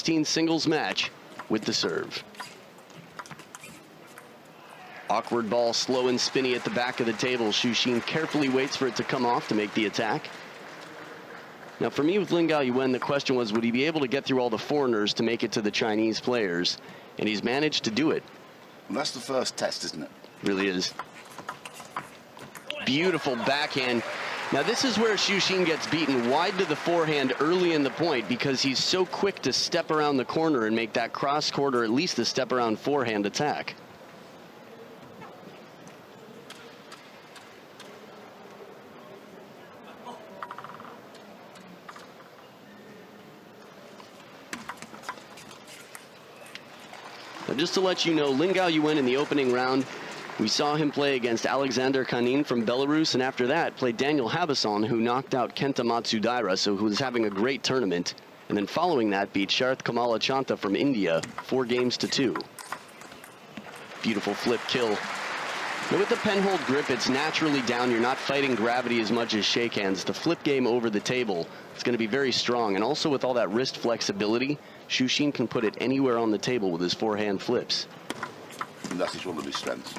16 singles match with the serve. Awkward ball, slow and spinny at the back of the table. Xu Xin carefully waits for it to come off to make the attack. Now for me with LIN Gaoyuan, the question was, would he be able to get through all the foreigners to make it to the Chinese players? And he's managed to do it. Well, that's the first test, isn't it? Really is. Beautiful backhand. Now this is where Xu Xin gets beaten wide to the forehand early in the point because he's so quick to step around the corner and make that cross court or at least the step around forehand attack. Now just to let you know, LIN Gaoyuan in the opening round, we saw him play against Alexander Kanin from Belarus, and after that played Daniel Habasson, who knocked out Kenta Matsudaira, so who was having a great tournament. And then following that beat Sharth Kamala Chanta from India, 4-2. Beautiful flip kill. Now with the penhold grip, it's naturally down. You're not fighting gravity as much as shake hands. The flip game over the table is going to be very strong. And also with all that wrist flexibility, Xu Xin can put it anywhere on the table with his forehand flips. And that is one of his strengths.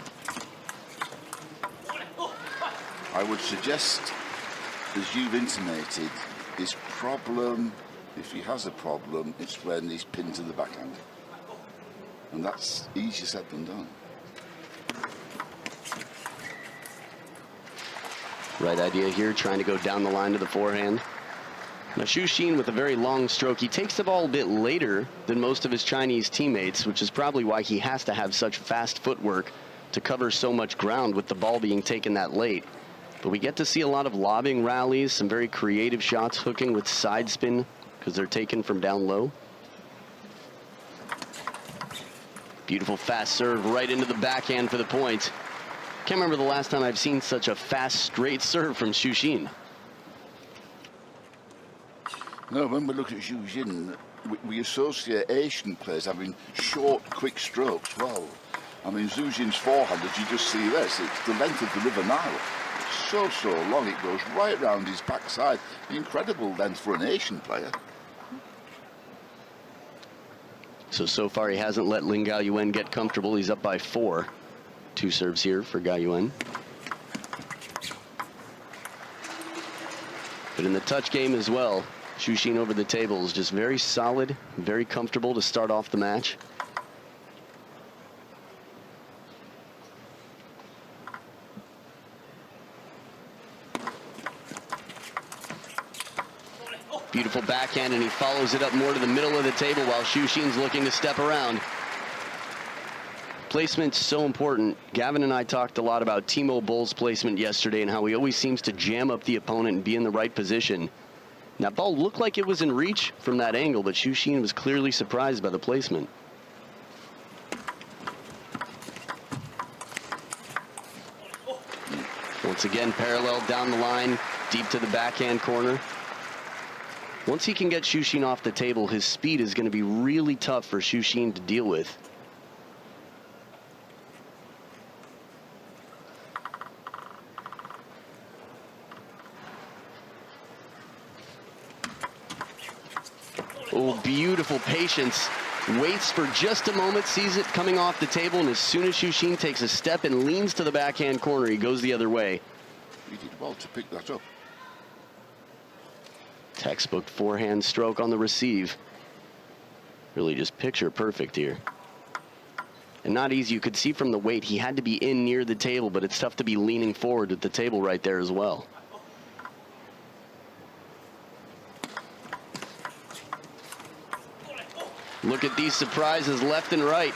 I would suggest, as you've intimated, his problem, if he has a problem, it's when he's pinned to the backhand. And that's easier said than done. Right idea here, trying to go down the line to the forehand. Now Xu Xin with a very long stroke. He takes the ball a bit later than most of his Chinese teammates, which is probably why he has to have such fast footwork to cover so much ground with the ball being taken that late. But we get to see a lot of lobbing rallies, some very creative shots, hooking with side spin because they're taken from down low. Beautiful fast serve right into the backhand for the point. Can't remember the last time I've seen such a fast, straight serve from Xu Xin. No, when we look at Xu Xin, we associate Asian players having short, quick strokes. Well, I mean, Xu Xin's forehand, as you just see this, it's the length of the River Nile. It's so long, it goes right round his backside. Incredible length for an Asian player. So far he hasn't let LIN Gaoyuan get comfortable. He's up by 4. 2 serves here for Gaoyuan. But in the touch game as well, Xu Xin over the table is just very solid, very comfortable to start off the match. Beautiful backhand, and he follows it up more to the middle of the table while Xu Xin's looking to step around. Placement's so important. Gavin and I talked a lot about Timo Boll's placement yesterday and how he always seems to jam up the opponent and be in the right position. That ball looked like it was in reach from that angle, but Xu Xin was clearly surprised by the placement. Once again, parallel down the line, deep to the backhand corner. Once he can get Xu Xin off the table, his speed is going to be really tough for Xu Xin to deal with. Oh, beautiful patience. Waits for just a moment, sees it coming off the table, and as soon as Xu Xin takes a step and leans to the backhand corner, he goes the other way. He did well to pick that up. Textbook forehand stroke on the receive. Really just picture perfect here. And not easy. You could see from the weight he had to be in near the table, but it's tough to be leaning forward with the table right there as well. Look at these surprises left and right.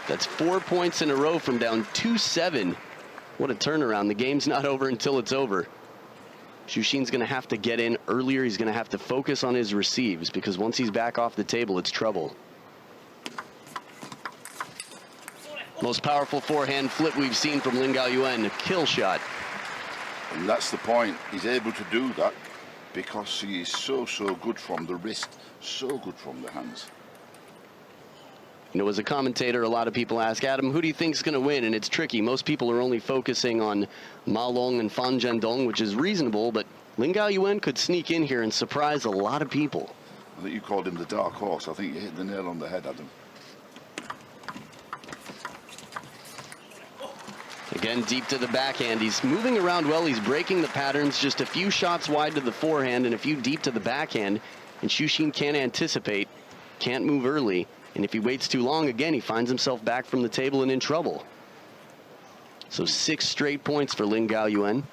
That's 4 points in a row from down 2-7. What a turnaround. The game's not over until it's over. Xu Xin's going to have to get in earlier. He's going to have to focus on his receives because once he's back off the table, it's trouble. Most powerful forehand flip we've seen from LIN Gaoyuan, a kill shot. And that's the point. He's able to do that because he is so good from the wrist, so good from the hands. You know, as a commentator, a lot of people ask, Adam, who do you think is going to win? And it's tricky. Most people are only focusing on Ma Long and Fan Zhendong, which is reasonable, but LIN Gaoyuan could sneak in here and surprise a lot of people. I think you called him the dark horse. I think you hit the nail on the head, Adam. Again, deep to the backhand. He's moving around well. He's breaking the patterns. Just a few shots wide to the forehand and a few deep to the backhand. And Xu Xin can't anticipate, can't move early. And if he waits too long, again, he finds himself back from the table and in trouble. So 6 straight points for LIN Gaoyuan.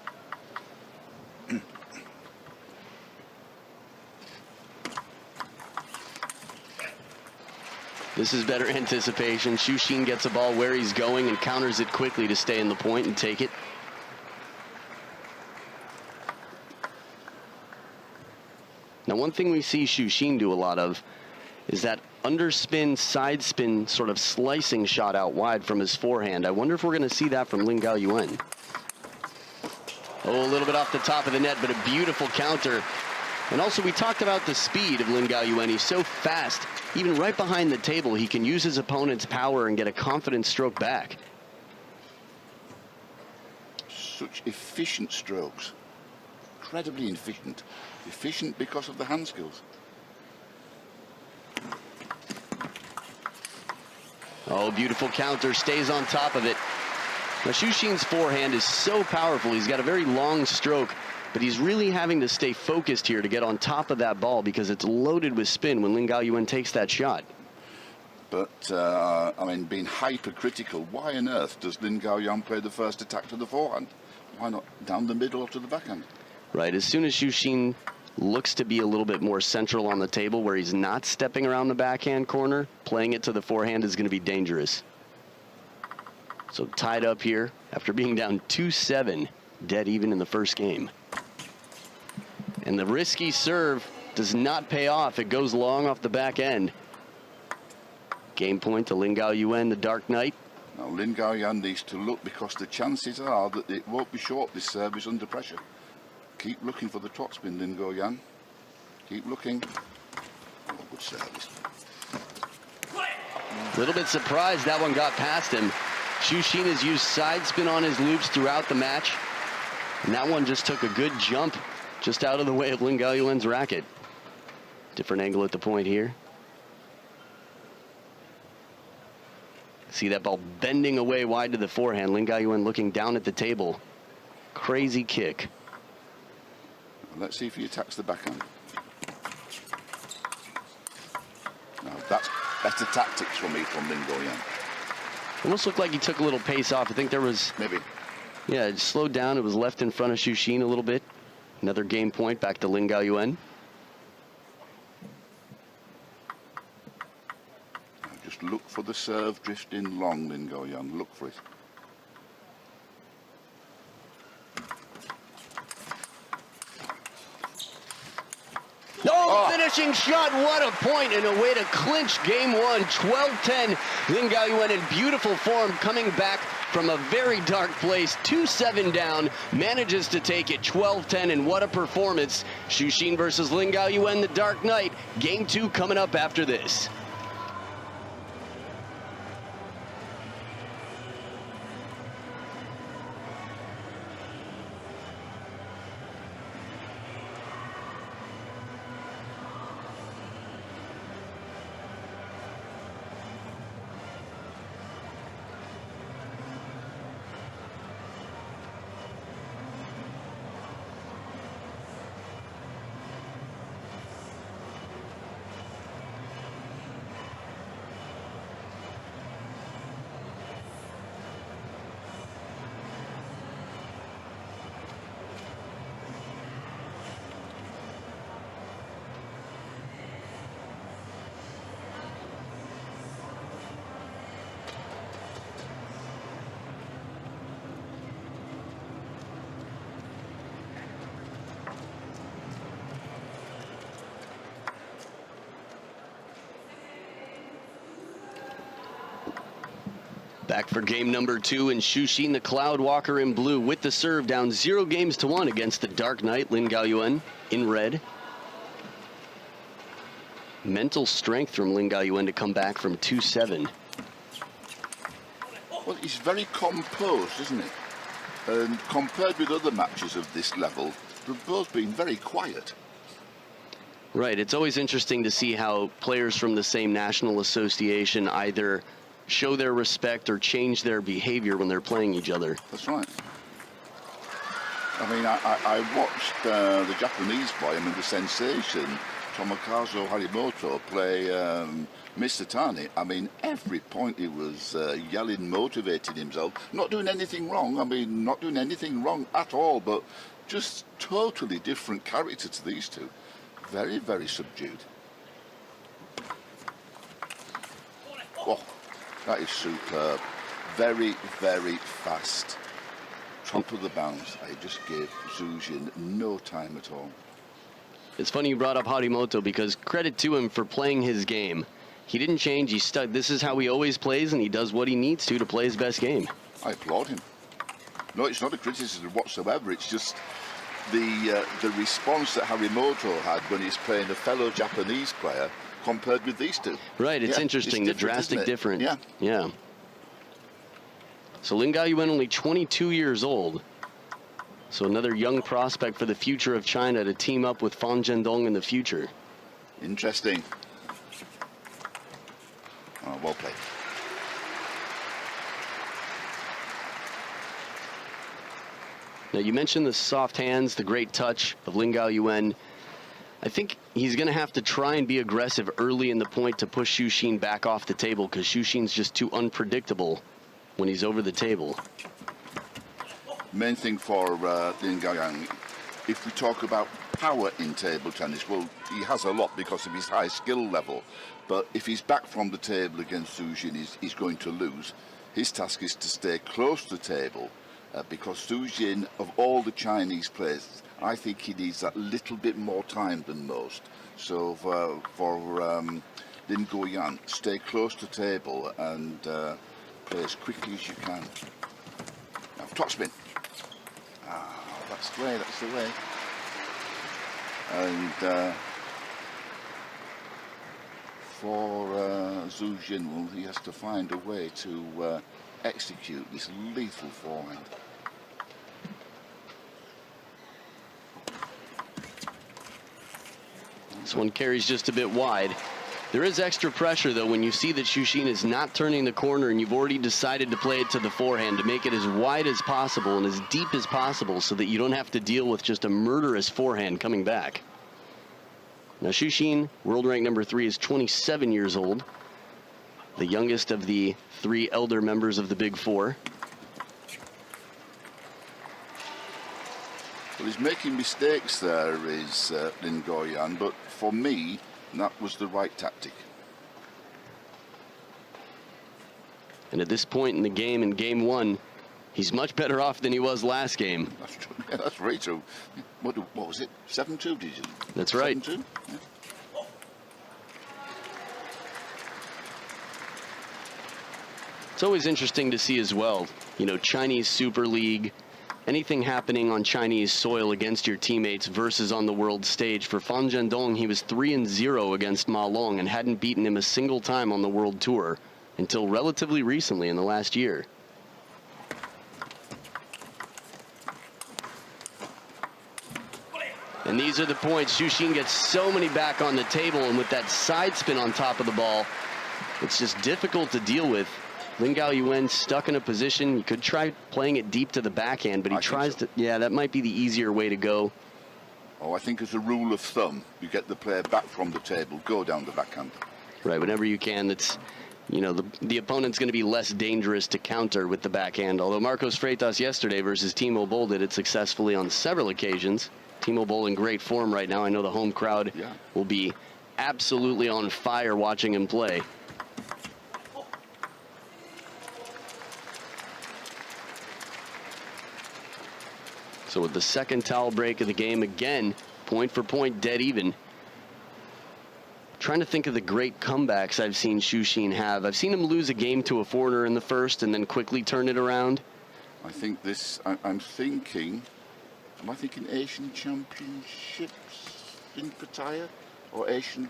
This is better anticipation. Xu Xin gets a ball where he's going and counters it quickly to stay in the point and take it. Now, one thing we see Xu Xin do a lot of is that underspin, side spin, sort of slicing shot out wide from his forehand. I wonder if we're going to see that from LIN Gaoyuan. Oh, a little bit off the top of the net, but a beautiful counter. And also, we talked about the speed of LIN Gaoyuan. He's so fast. Even right behind the table, he can use his opponent's power and get a confident stroke back. Such efficient strokes. Incredibly efficient. Efficient because of the hand skills. Oh, beautiful counter. Stays on top of it. Now, Xu Xin's forehand is so powerful. He's got a very long stroke, but he's really having to stay focused here to get on top of that ball because it's loaded with spin when LIN Gaoyuan takes that shot. But, I mean, being hypercritical, why on earth does LIN Gaoyuan play the first attack to the forehand? Why not down the middle or to the backhand? Right, as soon as Xu Xin looks to be a little bit more central on the table where he's not stepping around the backhand corner, playing it to the forehand is going to be dangerous. So tied up here after being down 2-7, dead even in the first game. And the risky serve does not pay off. It goes long off the back end. Game point to LIN Gaoyuan, the Dark Knight. Now, LIN Gaoyuan needs to look because the chances are that it won't be short, this service under pressure. Keep looking for the topspin, LIN Gaoyuan. Keep looking. Oh, good service. A little bit surprised that one got past him. Xu Xin has used side spin on his loops throughout the match. And that one just took a good jump just out of the way of LIN Gaoyuan's racket. Different angle at the point here. See that ball bending away wide to the forehand. LIN Gaoyuan looking down at the table. Crazy kick. Let's see if he attacks the backhand. Now, that's better tactics for me from LIN Gaoyuan. Almost looked like he took a little pace off. I think there was... Maybe. Yeah, it slowed down. It was left in front of Xu Xin a little bit. Another game point back to LIN Gaoyuan. Just look for the serve drifting long, LIN Gaoyuan. Look for it. Oh, finishing shot. What a point and a way to clinch game one. 12-10. LIN Gaoyuan in beautiful form, coming back from a very dark place. 2-7 down. Manages to take it 12-10, and what a performance. Xu Xin versus LIN Gaoyuan, the Dark Knight. Game 2 coming up after this. Back for game number 2, and Xu Xin, the Cloud Walker in blue, with the serve, down 0-1 against the Dark Knight, LIN Gaoyuan, in red. Mental strength from LIN Gaoyuan to come back from 2-7. Well, he's very composed, isn't he? And compared with other matches of this level, they've both been very quiet. Right. It's always interesting to see how players from the same national association either show their respect or change their behavior when they're playing each other. That's right. I mean, I watched the Japanese boy, I mean, the sensation, Tomokazu Harimoto, play Mr. Tani. I mean, every point he was yelling, motivating himself, not doing anything wrong. I mean, not doing anything wrong at all, but just totally different character to these two. Very, very subdued. Oh, that is superb. Very, very fast. Top of the bounce. I just gave Zhu Jin no time at all. It's funny you brought up Harimoto, because credit to him for playing his game. He didn't change. He stuck. This is how he always plays, and he does what he needs to play his best game. I applaud him. No, it's not a criticism whatsoever. It's just the response that Harimoto had when he's playing a fellow Japanese player compared with these two. Right, it's interesting, it's the drastic difference. Yeah. Yeah. So LIN Gaoyuan only 22 years old. So another young prospect for the future of China to team up with Fan Zhendong in the future. Interesting. Oh, well played. Now, you mentioned the soft hands, the great touch of LIN Gaoyuan. I think he's going to have to try and be aggressive early in the point to push Xu Xin back off the table, because Xu Xin's just too unpredictable when he's over the table. Main thing for LIN Gaoyuan, if we talk about power in table tennis, well, he has a lot because of his high skill level. But if he's back from the table against Xu Xin, he's going to lose. His task is to stay close to the table, because Xu Xin, of all the Chinese players, I think he needs that little bit more time than most. So for LIN Gaoyuan, stay close to table and play as quickly as you can. Now, topspin. Ah, that's the way, that's the way. And for Xu Xin, well, he has to find a way to execute this lethal forehand. This one carries just a bit wide. There is extra pressure, though, when you see that Xu Xin is not turning the corner and you've already decided to play it to the forehand, to make it as wide as possible and as deep as possible so that you don't have to deal with just a murderous forehand coming back. Now, Xu Xin, world rank number 3, is 27 years old, the youngest of the 3 elder members of the Big Four. Well, he's making mistakes there, is LIN Gaoyuan, but for me, that was the right tactic. And at this point in the game, in game 1, he's much better off than he was last game. That's true. Yeah, that's very true. What was it? 7-2, did you? That's right. 7-2? Yeah. It's always interesting to see as well, you know, Chinese Super League, anything happening on Chinese soil against your teammates versus on the world stage. For Fan Zhendong, he was 3-0 against Ma Long and hadn't beaten him a single time on the world tour until relatively recently in the last year. And these are the points. Xu Xin gets so many back on the table, and with that side spin on top of the ball, it's just difficult to deal with. LIN Gaoyuan stuck in a position. You could try playing it deep to the backhand, but he tries to. Yeah, that might be the easier way to go. Oh, I think as a rule of thumb, you get the player back from the table, go down the backhand. Right, whenever you can. That's, you know, the opponent's going to be less dangerous to counter with the backhand. Although Marcos Freitas yesterday versus Timo Boll did it successfully on several occasions. Timo Boll in great form right now. I know the home crowd will be absolutely on fire watching him play. So with the second towel break of the game, again, point for point, dead even. Trying to think of the great comebacks I've seen Xu Xin have. I've seen him lose a game to a foreigner in the first and then quickly turn it around. I think this, I'm thinking, am I thinking Asian Championships in Pattaya? Or Asian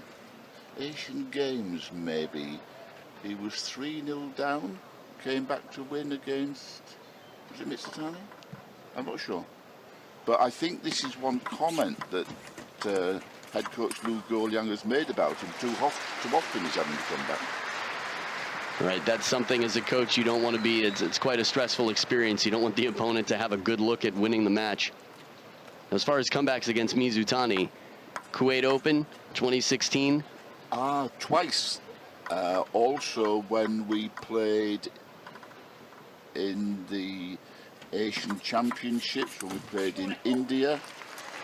Games, maybe? He was 3-0 down, came back to win against, was it Mitsutani? I'm not sure. But I think this is one comment that head coach Lin Gaoyuan has made about him. Too often he's having to come back. Right, that's something as a coach you don't want to be. It's quite a stressful experience. You don't want the opponent to have a good look at winning the match. As far as comebacks against Mizutani, Kuwait Open 2016. Twice. Also when we played in the Asian Championships, when we played in India,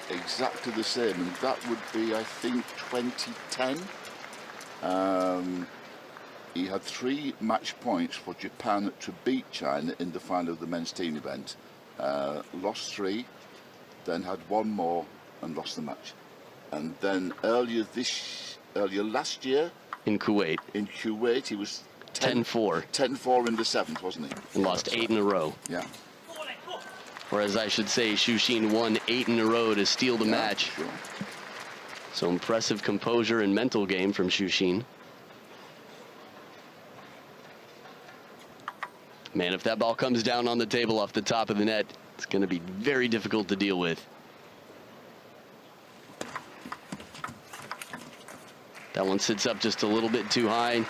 exactly the same, and that would be, I think, 2010. He had 3 match points for Japan to beat China in the final of the men's team event. Lost 3, then had 1 more and lost the match. And then earlier last year in Kuwait, he was 10-4. 10-4 in the 7th, wasn't he? And lost 8 in a row. Yeah. Whereas I should say Xu Xin won 8 in a row to steal the match. Sure. So impressive composure and mental game from Xu Xin. Man, if that ball comes down on the table off the top of the net, it's going to be very difficult to deal with. That one sits up just a little bit too high.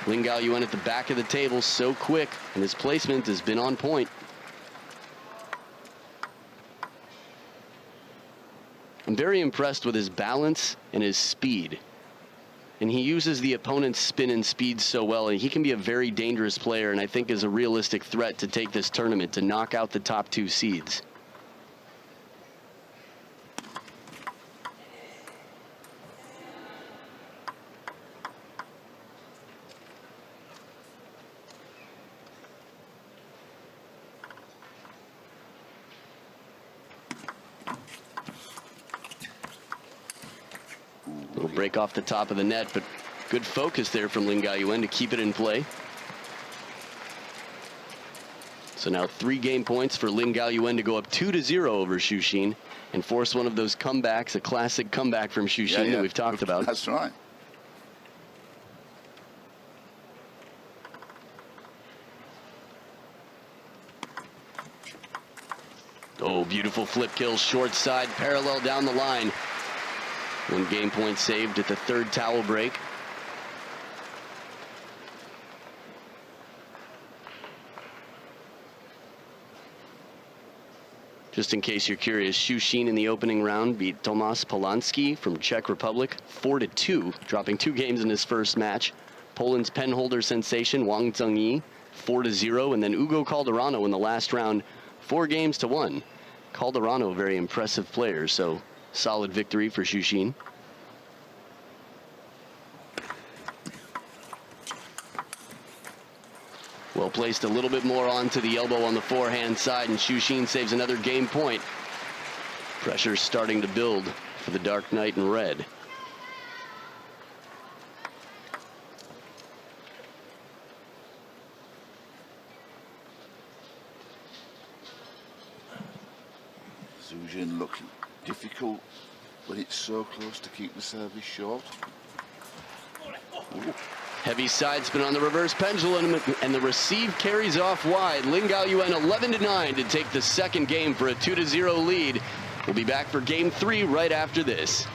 Lin Gaoyuan at the back of the table, so quick, and his placement has been on point. I'm very impressed with his balance and his speed. And he uses the opponent's spin and speed so well, and he can be a very dangerous player, and I think is a realistic threat to take this tournament, to knock out the top 2 seeds. Little break off the top of the net, but good focus there from Lin Gaoyuan to keep it in play. So now 3 game points for Lin Gaoyuan to go up 2-0 over Xu Xin and force one of those comebacks, a classic comeback from Xu Xin that we've talked about. That's right. Oh, beautiful flip kill, short side, parallel down the line. 1 game point saved at the 3rd towel break. Just in case you're curious, Xu Xin in the opening round beat Tomas Polanski from Czech Republic 4-2, dropping 2 games in his first match. Poland's penholder sensation Wang Zhengyi 4-0, and then Ugo Calderano in the last round 4-1. Calderano, a very impressive player, so solid victory for Xu Xin. Well placed a little bit more onto the elbow on the forehand side, and Xu Xin saves another game point. Pressure's starting to build for the Dark Knight in red. Xu Xin looking difficult when it's so close to keep the service short. Ooh. Heavy side spin on the reverse pendulum, and the receive carries off wide. Lin Gaoyuan 11-9 to take the 2nd game for a 2-0 lead. We'll be back for game 3 right after this.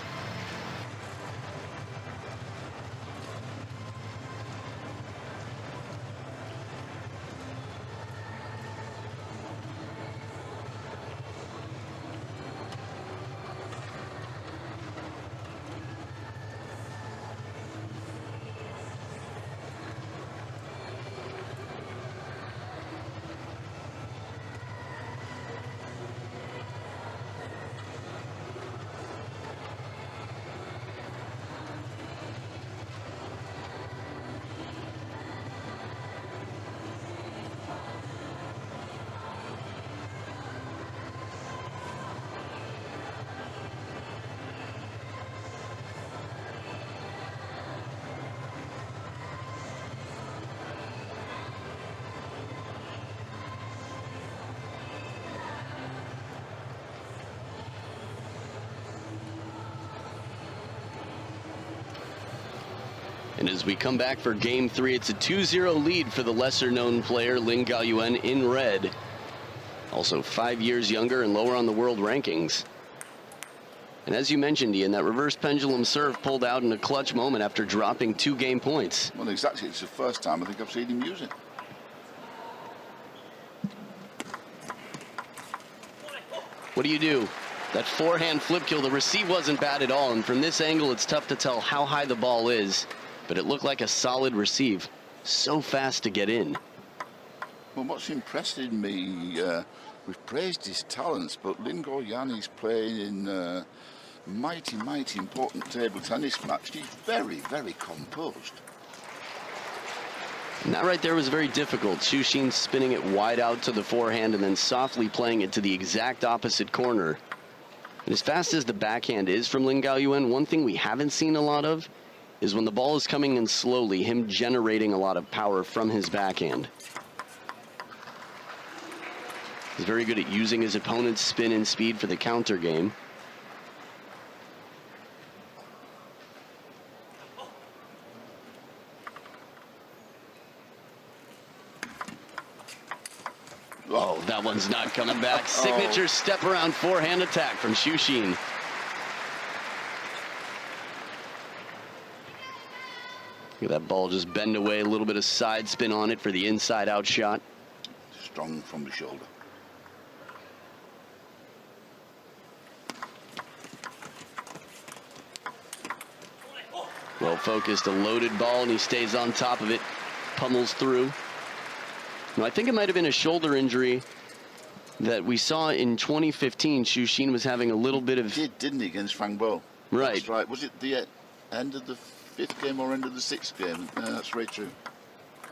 And as we come back for game 3, it's a 2-0 lead for the lesser-known player, Lin Gaoyuan, in red. Also 5 years younger and lower on the world rankings. And as you mentioned, Ian, that reverse pendulum serve pulled out in a clutch moment after dropping 2 game points. Well, exactly. It's the first time I think I've seen him use it. What do? That forehand flip kill, the receive wasn't bad at all, and from this angle it's tough to tell how high the ball is, but it looked like a solid receive. So fast to get in. Well, what's impressed me, we've praised his talents, but LIN Gaoyuan is playing in a mighty important table tennis match. He's very, very composed. And that right there was very difficult. Xu Xin spinning it wide out to the forehand and then softly playing it to the exact opposite corner. And as fast as the backhand is from LIN Gaoyuan, one thing we haven't seen a lot of is when the ball is coming in slowly, him generating a lot of power from his backhand. He's very good at using his opponent's spin and speed for the counter game. Oh, that one's not coming back. Signature step around forehand attack from Xu Xin. Look at that ball just bend away, a little bit of side spin on it for the inside out shot. Strong from the shoulder. Well focused, a loaded ball, and he stays on top of it, pummels through. Now, I think it might have been a shoulder injury that we saw in 2015. Xu Xin was having a little bit of... He didn't he, against Fang Bo? Right. That's right. Was it the end of the 5th game or end of the 6th game? That's very true.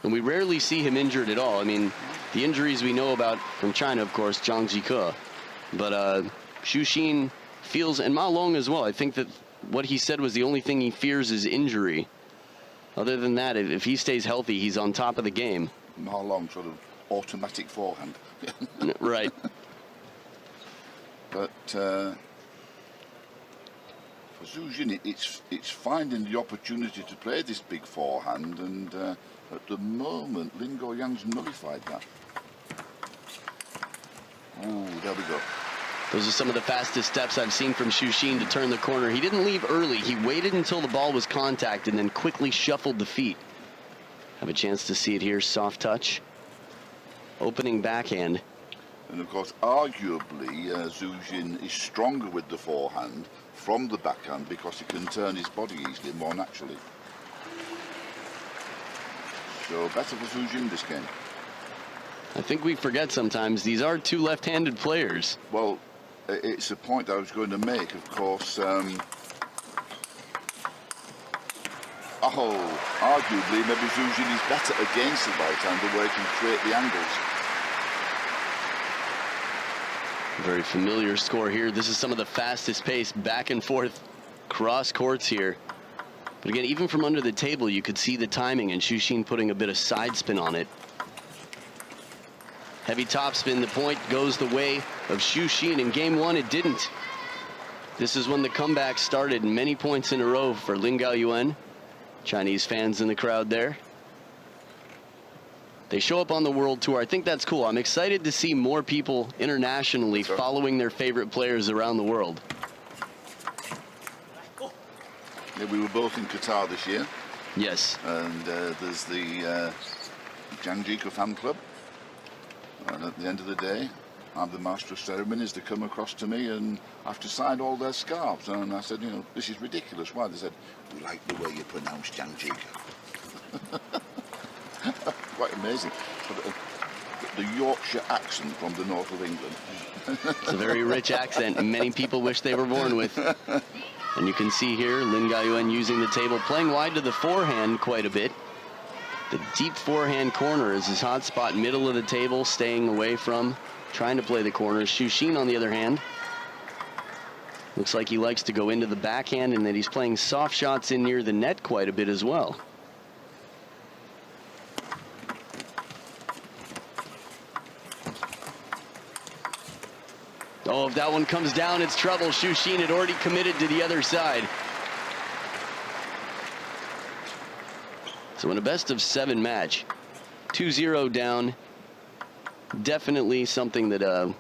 And we rarely see him injured at all. I mean, the injuries we know about from China, of course, Zhang Jike. But Xu Xin feels, and Ma Long as well, I think that what he said was the only thing he fears is injury. Other than that, if he stays healthy, he's on top of the game. Ma Long, sort of automatic forehand. Right. But for Xu Xin, it's finding the opportunity to play this big forehand, and at the moment, LIN Gaoyuan's nullified that. Ooh, there we go. Those are some of the fastest steps I've seen from Xu Xin to turn the corner. He didn't leave early. He waited until the ball was contacted and then quickly shuffled the feet. Have a chance to see it here. Soft touch. Opening backhand. And of course, arguably, Xu Xin is stronger with the forehand from the backhand because he can turn his body easily, more naturally. So better for Xu Xin this game. I think we forget sometimes these are 2 left-handed players. Well, it's a point I was going to make, of course. Arguably, maybe Xu Xin is better against the right-hander where he can create the angles. Very familiar score here. This is some of the fastest pace back and forth cross courts here. But again, even from under the table, you could see the timing and Xu Xin putting a bit of side spin on it. Heavy topspin, the point goes the way of Xu Xin. In game 1, it didn't. This is when the comeback started, many points in a row for LIN Gaoyuan. Chinese fans in the crowd there. They show up on the World Tour. I think that's cool. I'm excited to see more people internationally following their favorite players around the world. Yeah, we were both in Qatar this year. Yes. And there's the Zhang Jike fan club. And at the end of the day, I'm the master of ceremonies. They come across to me and I have to sign all their scarves. And I said, you know, this is ridiculous. Why? They said, we like the way you pronounce Zhang Jike. Quite amazing. The Yorkshire accent from the north of England. It's a very rich accent and many people wish they were born with. And you can see here LIN Gaoyuan using the table, playing wide to the forehand quite a bit. The deep forehand corner is his hot spot, middle of the table, staying away from trying to play the corners. Xu Xin, on the other hand, looks like he likes to go into the backhand and that he's playing soft shots in near the net quite a bit as well. Oh, if that one comes down, it's trouble. Xu Xin had already committed to the other side. So in a best-of-7 match, 2-0 down, definitely something that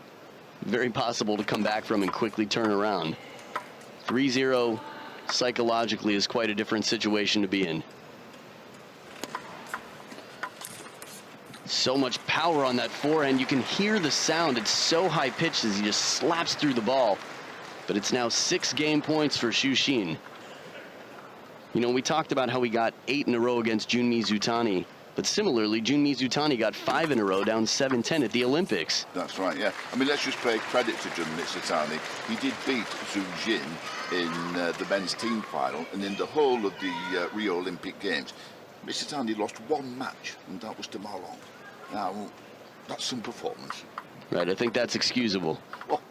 very possible to come back from and quickly turn around. 3-0 psychologically is quite a different situation to be in. So much power on that forehand. You can hear the sound. It's so high pitched as he just slaps through the ball. But it's now 6 game points for Xu Xin. You know, we talked about how he got 8 in a row against Junmi Zutani. But similarly, Junmi Zutani got 5 in a row, down 7-10 at the Olympics. That's right, yeah. I mean, let's just pay credit to Junmi Zutani. He did beat Xu Xin in the men's team final, and in the whole of the Rio Olympic Games, Zutani lost 1 match, and that was to Ma Long. Now, that's some performance. Right, I think that's excusable. Well,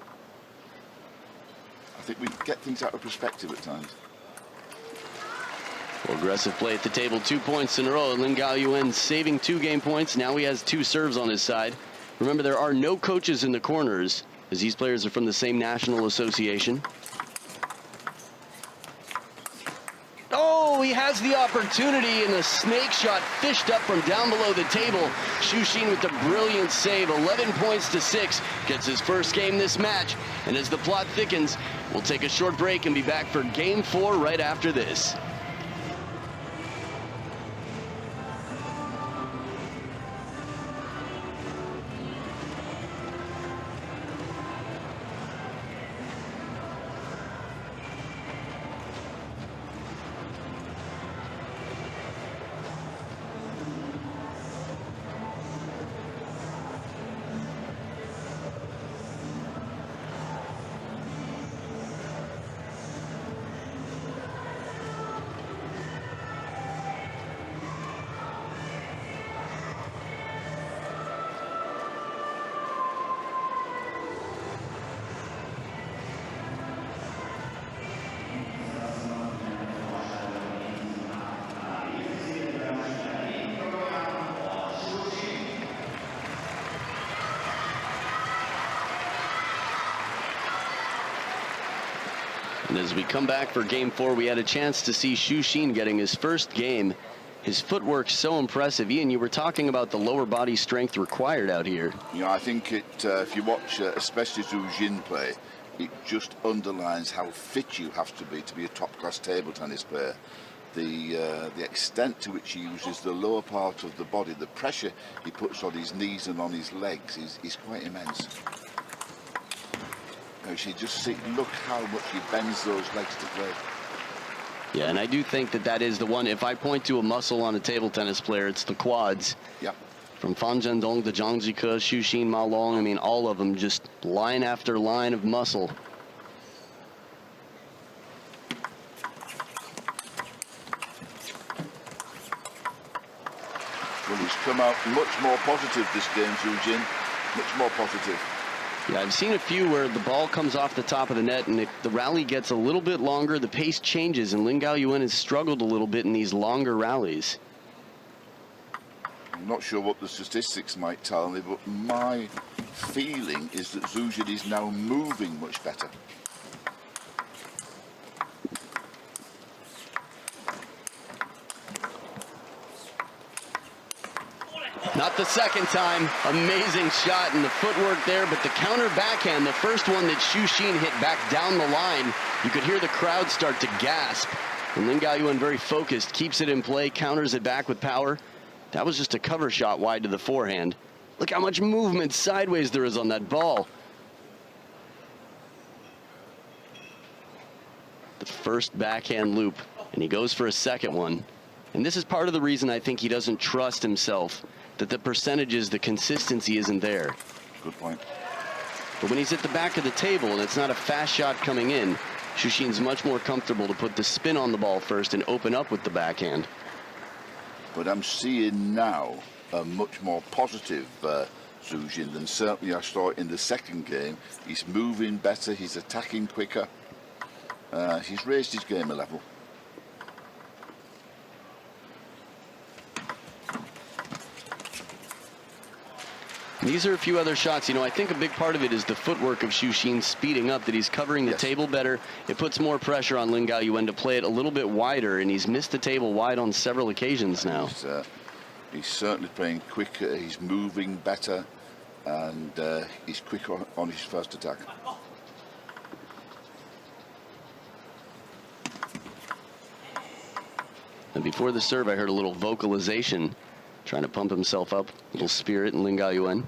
I think we get things out of perspective at times. Well, aggressive play at the table, 2 points in a row. LIN Gaoyuan saving 2 game points. Now he has 2 serves on his side. Remember, there are no coaches in the corners, as these players are from the same national association. Oh, he has the opportunity, and the snake shot fished up from down below the table. Xu Xin with the brilliant save, 11 points to 6, gets his first game this match. And as the plot thickens, we'll take a short break and be back for Game 4 right after this. And as we come back for Game 4, we had a chance to see Xu Xin getting his first game. His footwork so impressive. Ian, you were talking about the lower body strength required out here. Yeah, I think if you watch especially Xu Xin play, it just underlines how fit you have to be a top-class table tennis player. The extent to which he uses the lower part of the body, the pressure he puts on his knees and on his legs is quite immense. You just see, look how much he bends those legs to play. Yeah, and I do think that is the one. If I point to a muscle on a table tennis player, it's the quads. Yeah. From Fan Zhendong to Zhang Jike, Xu Xin, Ma Long, I mean, all of them just line after line of muscle. Well, he's come out much more positive this game, Xu Xin. Much more positive. Yeah, I've seen a few where the ball comes off the top of the net and the rally gets a little bit longer, the pace changes, and LIN Gaoyuan has struggled a little bit in these longer rallies. I'm not sure what the statistics might tell me, but my feeling is that Xu Xin is now moving much better. Not the second time. Amazing shot and the footwork there, but the counter backhand, the first one that Xu Xin hit back down the line, you could hear the crowd start to gasp. And LIN Gaoyuan, very focused, keeps it in play, counters it back with power. That was just a cover shot wide to the forehand. Look how much movement sideways there is on that ball. The first backhand loop, and he goes for a second one. And this is part of the reason I think he doesn't trust himself, that the percentages, the consistency isn't there. Good point. But when he's at the back of the table and it's not a fast shot coming in, Xu Xin's much more comfortable to put the spin on the ball first and open up with the backhand. But I'm seeing now a much more positive Xu Xin than certainly I saw in the second game. He's moving better, he's attacking quicker. He's raised his game a level. These are a few other shots. You know, I think a big part of it is the footwork of Xu Xin speeding up, that he's covering the table better. It puts more pressure on LIN Gaoyuan to play it a little bit wider, and he's missed the table wide on several occasions now. He's certainly playing quicker, he's moving better, and he's quicker on his first attack. And before the serve, I heard a little vocalization, trying to pump himself up, a little spirit in LIN Gaoyuan.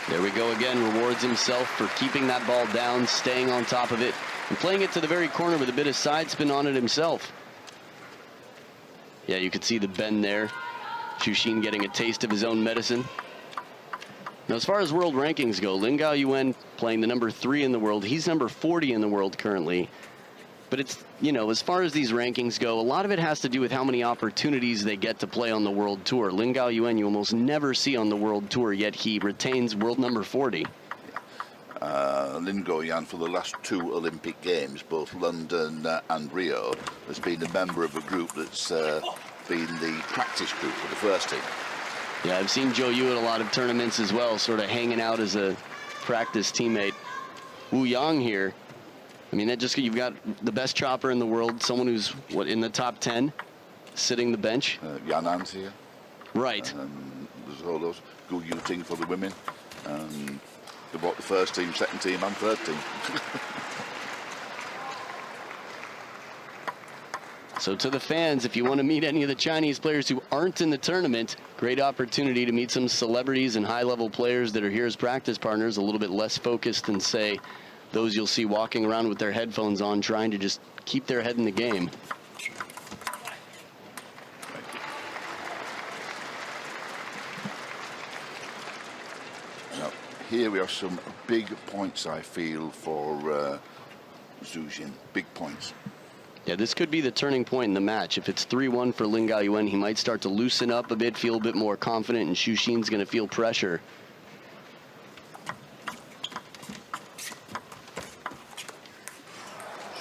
There we go again, rewards himself for keeping that ball down, staying on top of it, and playing it to the very corner with a bit of side spin on it himself. Yeah, you could see the bend there. Xu Xin getting a taste of his own medicine. Now, as far as world rankings go, LIN Gaoyuan playing the number 3 in the world. He's number 40 in the world currently. But it's, you know, as far as these rankings go, a lot of it has to do with how many opportunities they get to play on the world tour. LIN Gaoyuan you almost never see on the world tour, yet he retains world number 40. LIN Gaoyuan, for the last 2 Olympic Games, both London and Rio, has been a member of a group that's been the practice group for the first team. Yeah, I've seen Zhou Yu at a lot of tournaments as well, sort of hanging out as a practice teammate. Wu Yang here. I mean, that just, you've got the best chopper in the world, someone who's, what, in the top 10, sitting the bench. Yan'an's here. Right. There's all those Gu Yu Ting for the women. They bought the first team, second team, and third team. So to the fans, if you want to meet any of the Chinese players who aren't in the tournament, great opportunity to meet some celebrities and high-level players that are here as practice partners, a little bit less focused than, say, those you'll see walking around with their headphones on, trying to just keep their head in the game. Now, here we have some big points, I feel, for Xu Xin. Big points. Yeah, this could be the turning point in the match. If it's 3-1 for LIN Gaoyuan, he might start to loosen up a bit, feel a bit more confident, and Xu Xin's going to feel pressure.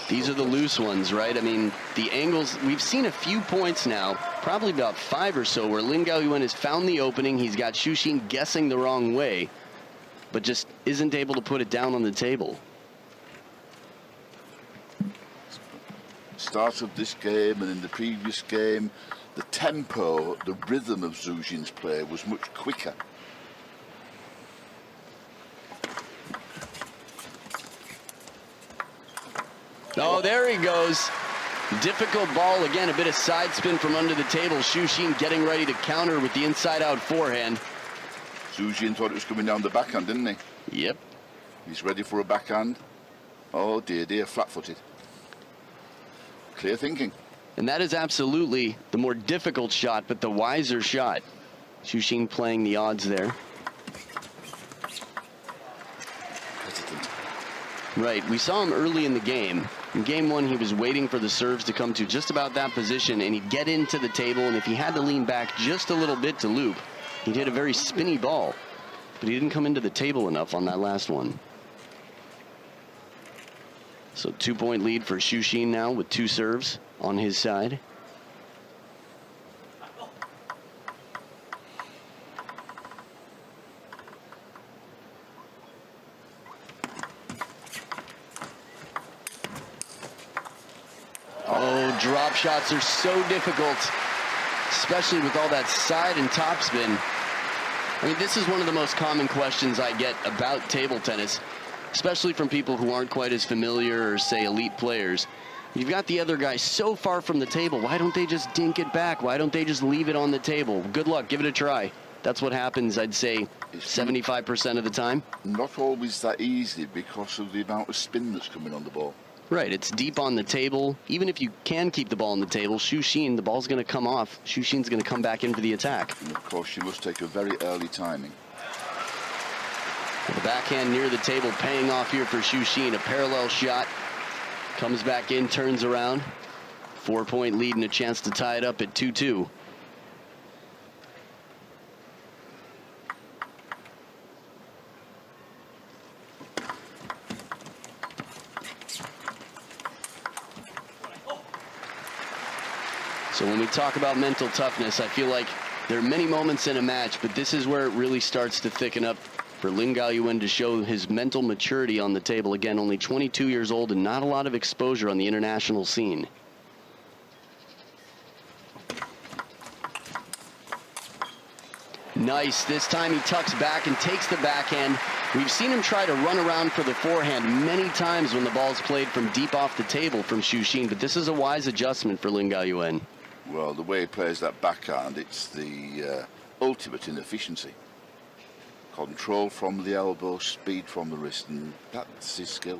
These are the loose ones, right? I mean, the angles, we've seen a few points now, probably about 5 or so, where LIN Gaoyuan has found the opening. He's got Xu Xin guessing the wrong way, but just isn't able to put it down on the table. Start of this game and in the previous game, the tempo, the rhythm of Xu Xin's play was much quicker. Oh, there he goes. Difficult ball again, a bit of side spin from under the table. Xu Xin getting ready to counter with the inside-out forehand. Xu Xin thought it was coming down the backhand, didn't he? Yep. He's ready for a backhand. Oh dear, dear, flat-footed. Clear thinking. And that is absolutely the more difficult shot, but the wiser shot. Xu Xin playing the odds there. Hesitant. Right, we saw him early in the game. In game 1, he was waiting for the serves to come to just about that position, and he'd get into the table, and if he had to lean back just a little bit to loop, he'd hit a very spinny ball. But he didn't come into the table enough on that last one. So 2-point lead for Xu Xin now with 2 serves on his side. Oh, drop shots are so difficult, especially with all that side and top spin. I mean, this is one of the most common questions I get about table tennis, especially from people who aren't quite as familiar or, say, elite players. You've got the other guy so far from the table. Why don't they just dink it back? Why don't they just leave it on the table? Good luck. Give it a try. That's what happens, I'd say, 75% of the time. Not always that easy because of the amount of spin that's coming on the ball. Right, it's deep on the table. Even if you can keep the ball on the table, Xu Xin, the ball's going to come off. Xu Xin's going to come back in for the attack. And of course, you must take a very early timing. The backhand near the table paying off here for Xu Xin. A parallel shot. Comes back in, turns around. 4-point lead and a chance to tie it up at 2-2. So when we talk about mental toughness, I feel like there are many moments in a match, but this is where it really starts to thicken up for LIN Gaoyuan to show his mental maturity on the table. Again, only 22 years old and not a lot of exposure on the international scene. Nice. This time he tucks back and takes the backhand. We've seen him try to run around for the forehand many times when the ball's played from deep off the table from Xu Xin, but this is a wise adjustment for Lin Gaoyuan. Well, the way he plays that backhand, it's the ultimate in efficiency. Control from the elbow, speed from the wrist, and that's his skill.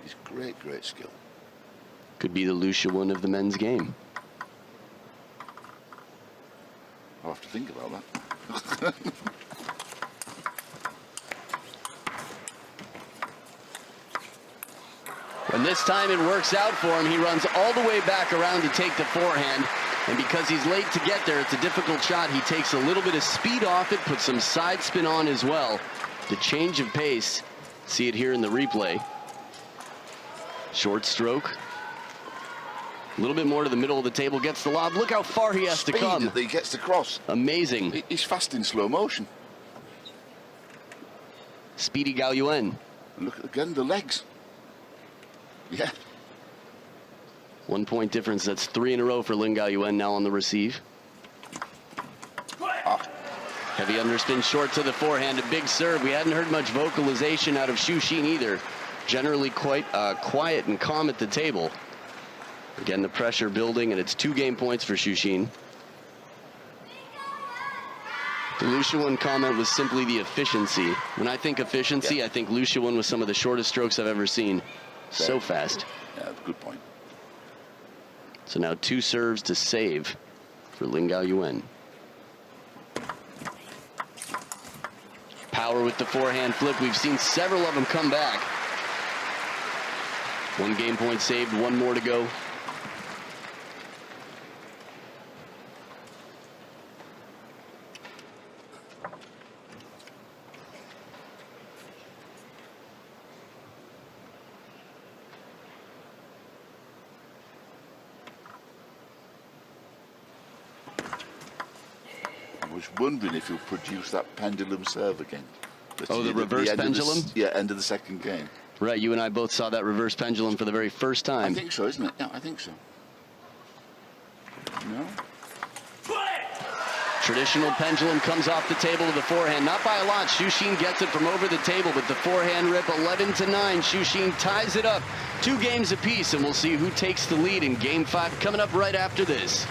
His great, great skill. Could be the Liu Shiwen of the men's game. I'll have to think about that. And this time it works out for him. He runs all the way back around to take the forehand. And because he's late to get there, it's a difficult shot. He takes a little bit of speed off it, puts some side spin on as well. The change of pace. See it here in the replay. Short stroke. A little bit more to the middle of the table. Gets the lob. Look how far he has to come. Speed that he gets to cross. Amazing. He's fast in slow motion. Speedy Gaoyuan. Look again, the legs. Yeah. 1 point difference. That's 3 in a row for Lin Gaoyuan now on the receive. Heavy underspin short to the forehand. A big serve. We hadn't heard much vocalization out of Xu Xin either. Generally quite quiet and calm at the table. Again, the pressure building, and it's 2 game points for Xu Xin. The Liu Shiwen comment was simply the efficiency. When I think efficiency, I think Liu Shiwen was some of the shortest strokes I've ever seen. So fast. Yeah, good point. So now 2 serves to save for Lin Gaoyuan. Power with the forehand flip. We've seen several of them come back. 1 game point saved, 1 more to go. I was wondering if he'll produce that pendulum serve again. Oh, the reverse pendulum? End of the second game. Right, you and I both saw that reverse pendulum for the very first time. I think so, isn't it? Yeah, I think so. No? Traditional pendulum comes off the table to the forehand. Not by a lot. Xu Xin gets it from over the table, but the forehand rip 11-9. Xu Xin ties it up. 2 games apiece, and we'll see who takes the lead in Game 5 coming up right after this.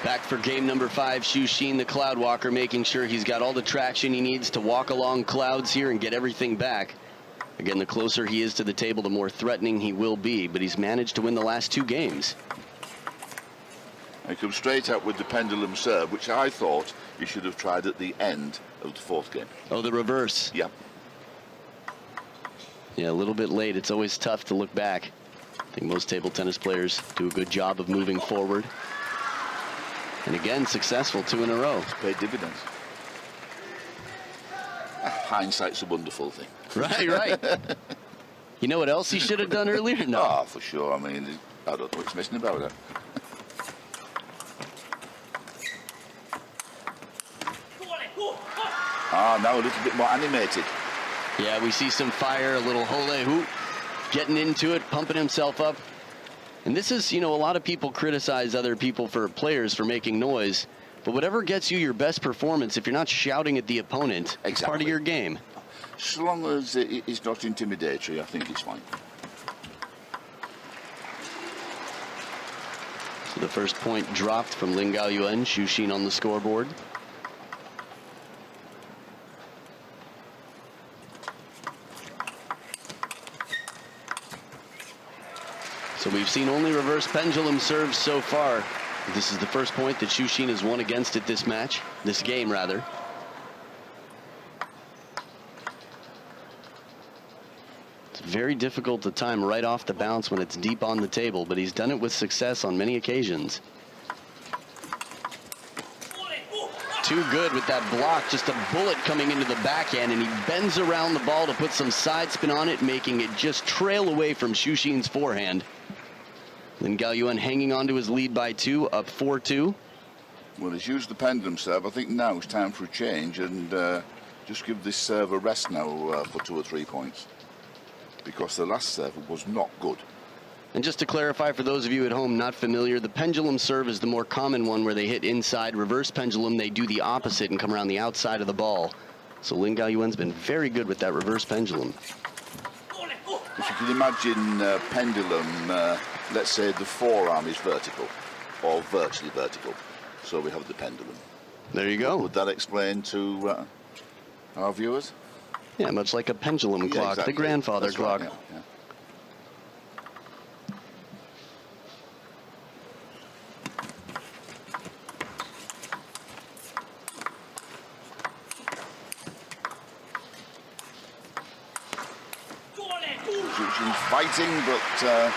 Back for game number 5, Xu Xin, the cloud walker, making sure he's got all the traction he needs to walk along clouds here and get everything back. Again, the closer he is to the table, the more threatening he will be, but he's managed to win the last 2 games. He comes straight out with the pendulum serve, which I thought he should have tried at the end of the 4th game. Oh, the reverse. Yeah. Yeah, a little bit late. It's always tough to look back. I think most table tennis players do a good job of moving forward. And again, successful 2 in a row. It's paid dividends. Hindsight's a wonderful thing. Right, right. You know what else he should have done earlier? No. Oh, for sure. I mean, I don't know what's missing about it. Now a little bit more animated. Yeah, we see some fire, a little hole hoop, getting into it, pumping himself up. And this is, you know, a lot of people criticize other people players for making noise. But whatever gets you your best performance, if you're not shouting at the opponent, it's part of your game. As long as it's not intimidatory, I think it's fine. So the first point dropped from Lin Gaoyuan, Xu Xin on the scoreboard. So we've seen only reverse pendulum serves so far. This is the first point that Xu Xin has won against it this match, this game rather. It's very difficult to time right off the bounce when it's deep on the table, but he's done it with success on many occasions. Too good with that block, just a bullet coming into the backhand, and he bends around the ball to put some side spin on it, making it just trail away from Xu Xin's forehand. LIN Gaoyuan hanging on to his lead by 2, up 4-2. Well, he's used the pendulum serve. I think now it's time for a change and just give this serve a rest now for 2 or 3 points, because the last serve was not good. And just to clarify for those of you at home not familiar, the pendulum serve is the more common one where they hit inside. Reverse pendulum, they do the opposite and come around the outside of the ball. So LIN Gaoyuan's been very good with that reverse pendulum. If you can imagine pendulum, let's say the forearm is vertical, or virtually vertical. So we have the pendulum. There you go. Would that explain to our viewers? Yeah, much like a pendulum clock, exactly. the grandfather That's clock. Right, yeah. She's fighting, but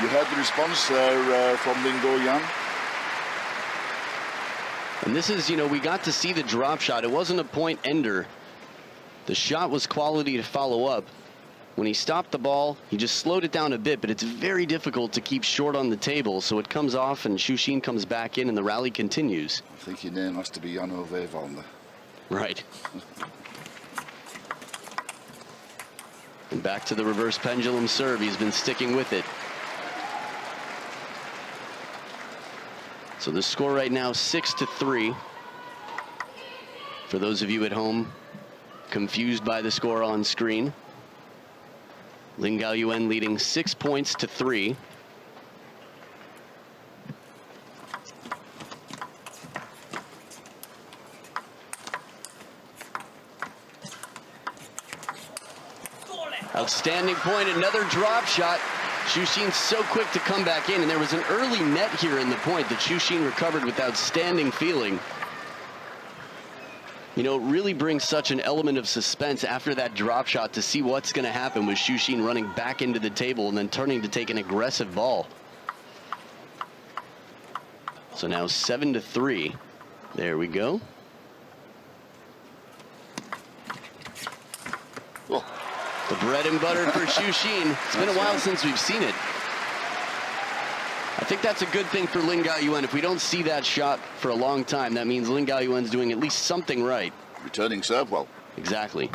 you heard the response there from LIN Gaoyuan. And this is, we got to see the drop shot. It wasn't a point ender. The shot was quality to follow up. When he stopped the ball, he just slowed it down a bit, but it's very difficult to keep short on the table, so it comes off and Xu Xin comes back in and the rally continues. I think your name has to be Jan Ove Valner. Right. And back to the reverse pendulum serve. He's been sticking with it. So the score right now, 6-3. For those of you at home confused by the score on screen, LIN Gaoyuan leading 6 points to 3. Outstanding point, another drop shot. Xu Xin's so quick to come back in, and there was an early net here in the point that Xu Xin recovered with outstanding feeling. It really brings such an element of suspense after that drop shot to see what's going to happen with Xu Xin running back into the table and then turning to take an aggressive ball. So now 7-3. There we go. Oh. The bread and butter for Xu Xin. It's been a while since we've seen it. I think that's a good thing for LIN Gaoyuan. If we don't see that shot for a long time, that means LIN Gaoyuan's doing at least something right. Returning serve well. Exactly.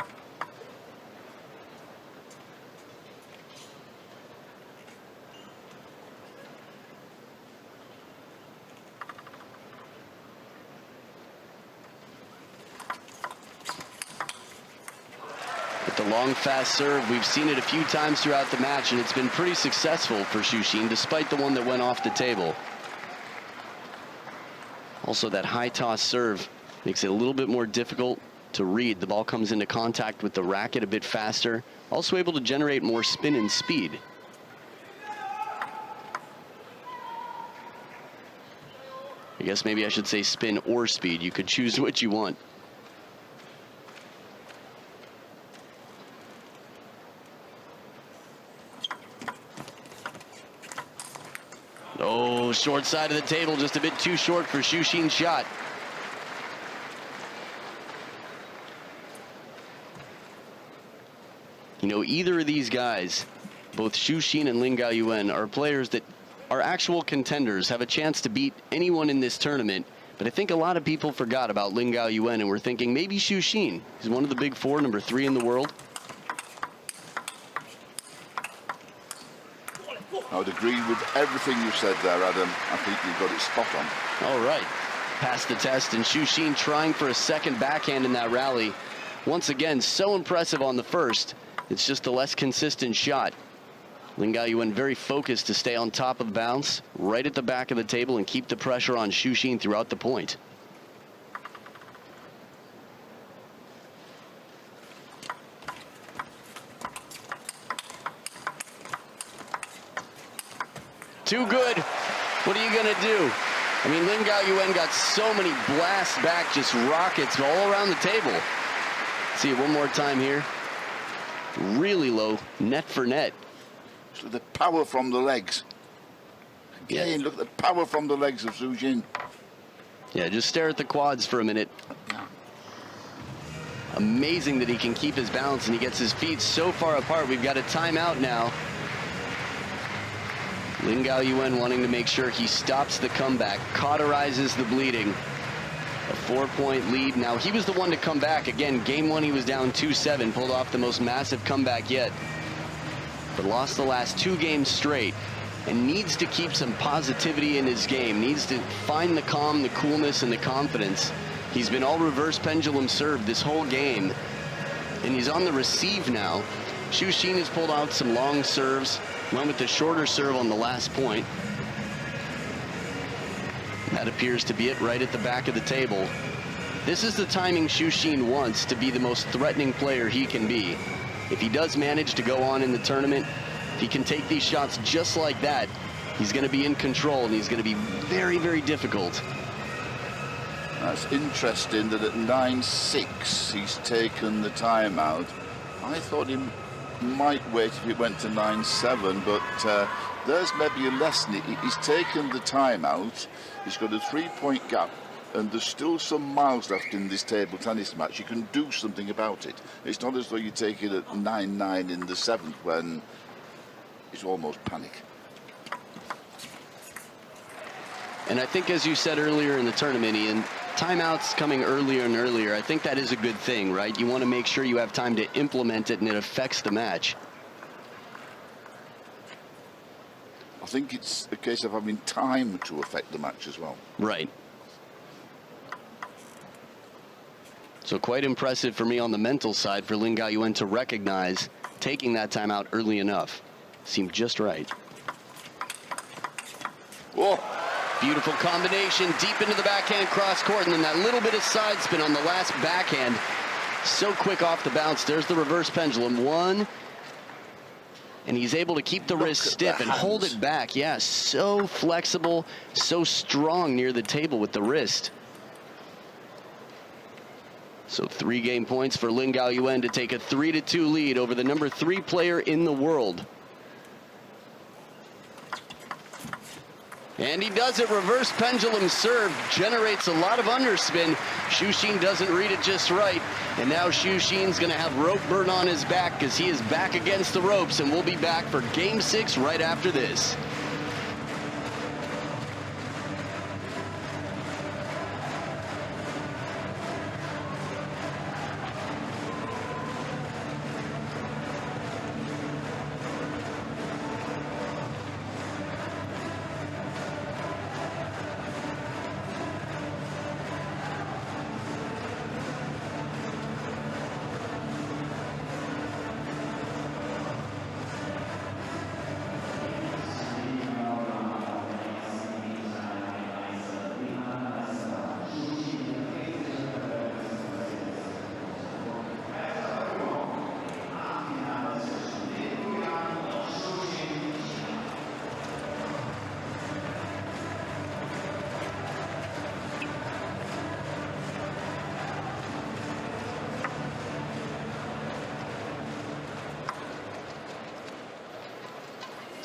With the long, fast serve, we've seen it a few times throughout the match, and it's been pretty successful for Xu Xin, despite the one that went off the table. Also, that high toss serve makes it a little bit more difficult to read. The ball comes into contact with the racket a bit faster. Also able to generate more spin and speed. I guess maybe I should say spin or speed. You could choose what you want. Oh, short side of the table, just a bit too short for Xu Xin's shot. Either of these guys, both Xu Xin and LIN Gaoyuan, are players that are actual contenders, have a chance to beat anyone in this tournament. But I think a lot of people forgot about LIN Gaoyuan and were thinking maybe Xu Xin. He's one of the big four, number 3 in the world. I would agree with everything you said there, Adam. I think you've got it spot on. All right. Passed the test, and Xu Xin trying for a second backhand in that rally. Once again, so impressive on the first. It's just a less consistent shot. LIN Gaoyuan very focused to stay on top of the bounce, right at the back of the table, and keep the pressure on Xu Xin throughout the point. Too good. What are you going to do? I mean, LIN Gaoyuan got so many blasts back, just rockets all around the table. See it one more time here. Really low, net for net. So the power from the legs. Again, look at the power from the legs of Zhu Jin. Yeah, just stare at the quads for a minute. Amazing that he can keep his balance and he gets his feet so far apart. We've got a timeout now. LIN Gaoyuan wanting to make sure he stops the comeback, cauterizes the bleeding. A 4-point lead. Now, he was the one to come back. Again, game one, he was down 2-7, pulled off the most massive comeback yet. But lost the last 2 games straight and needs to keep some positivity in his game. Needs to find the calm, the coolness, and the confidence. He's been all reverse pendulum serve this whole game, and he's on the receive now. Xu Xin has pulled out some long serves, went with the shorter serve on the last point. That appears to be it right at the back of the table. This is the timing Xu Xin wants to be the most threatening player he can be. If he does manage to go on in the tournament, if he can take these shots just like that, he's going to be in control, and he's going to be very, very difficult. That's interesting that at 9-6 he's taken the timeout. I thought he might wait if it went to 9-7, but there's maybe a lesson. He's taken the timeout. He's got a 3-point gap, and there's still some miles left in this table tennis match. You can do something about it. It's not as though you take it at 9-9 in the 7th when it's almost panic. And I think, as you said earlier in the tournament, Ian, timeouts coming earlier and earlier, I think that is a good thing, right? You want to make sure you have time to implement it and it affects the match. I think it's a case of having time to affect the match as well. Right. So quite impressive for me on the mental side for LIN Gaoyuan to recognize taking that timeout early enough. Seemed just right. Whoa. Beautiful combination deep into the backhand cross court, and then that little bit of side spin on the last backhand. So quick off the bounce. There's the reverse pendulum. One. And he's able to keep the wrist stiff and hold it back. Yeah, so flexible, so strong near the table with the wrist. So 3 game points for LIN Gaoyuan to take a 3-2 lead over the number 3 player in the world. And he does it. Reverse pendulum serve generates a lot of underspin. Xu Xin doesn't read it just right. And now Xu Xin's going to have rope burn on his back because he is back against the ropes, and we'll be back for game 6 right after this.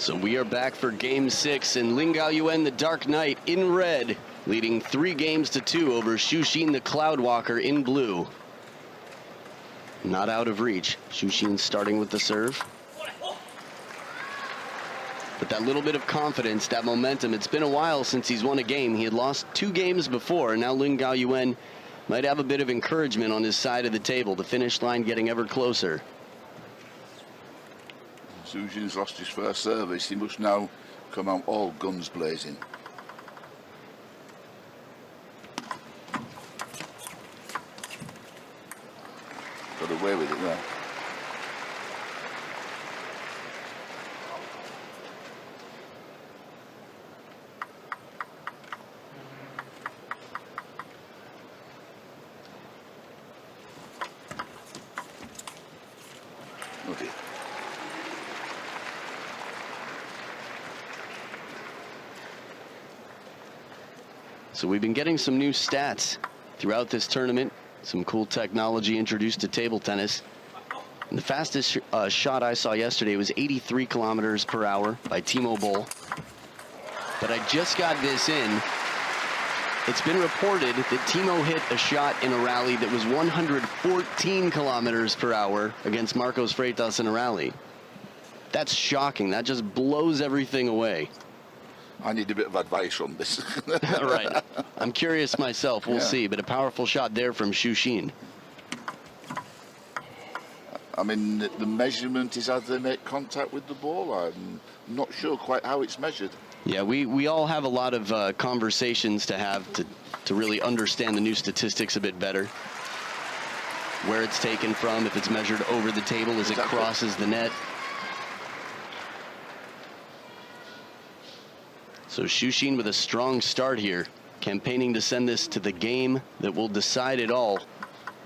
So we are back for game 6, and LIN Gaoyuan, the Dark Knight, in red, leading 3 games to 2 over Xu Xin, the Cloudwalker, in blue. Not out of reach. Xu Xin starting with the serve. But that little bit of confidence, that momentum, it's been a while since he's won a game. He had lost 2 games before, and now LIN Gaoyuan might have a bit of encouragement on his side of the table. The finish line getting ever closer. Xu Jin's lost his first service. He must now come out all guns blazing. Got away with it there. So we've been getting some new stats throughout this tournament, some cool technology introduced to table tennis. And the fastest shot I saw yesterday was 83 kilometers per hour by Timo Boll. But I just got this in. It's been reported that Timo hit a shot in a rally that was 114 kilometers per hour against Marcos Freitas in a rally. That's shocking. That just blows everything away. I need a bit of advice on this. Right. I'm curious myself. We'll Yeah. see. But a powerful shot there from Xu Xin. I mean, the measurement is as they make contact with the ball. I'm not sure quite how it's measured. Yeah, we all have a lot of conversations to have to really understand the new statistics a bit better. Where it's taken from, if it's measured over the table as it Exactly. crosses the net. So Xu Xin with a strong start here, campaigning to send this to the game that will decide it all.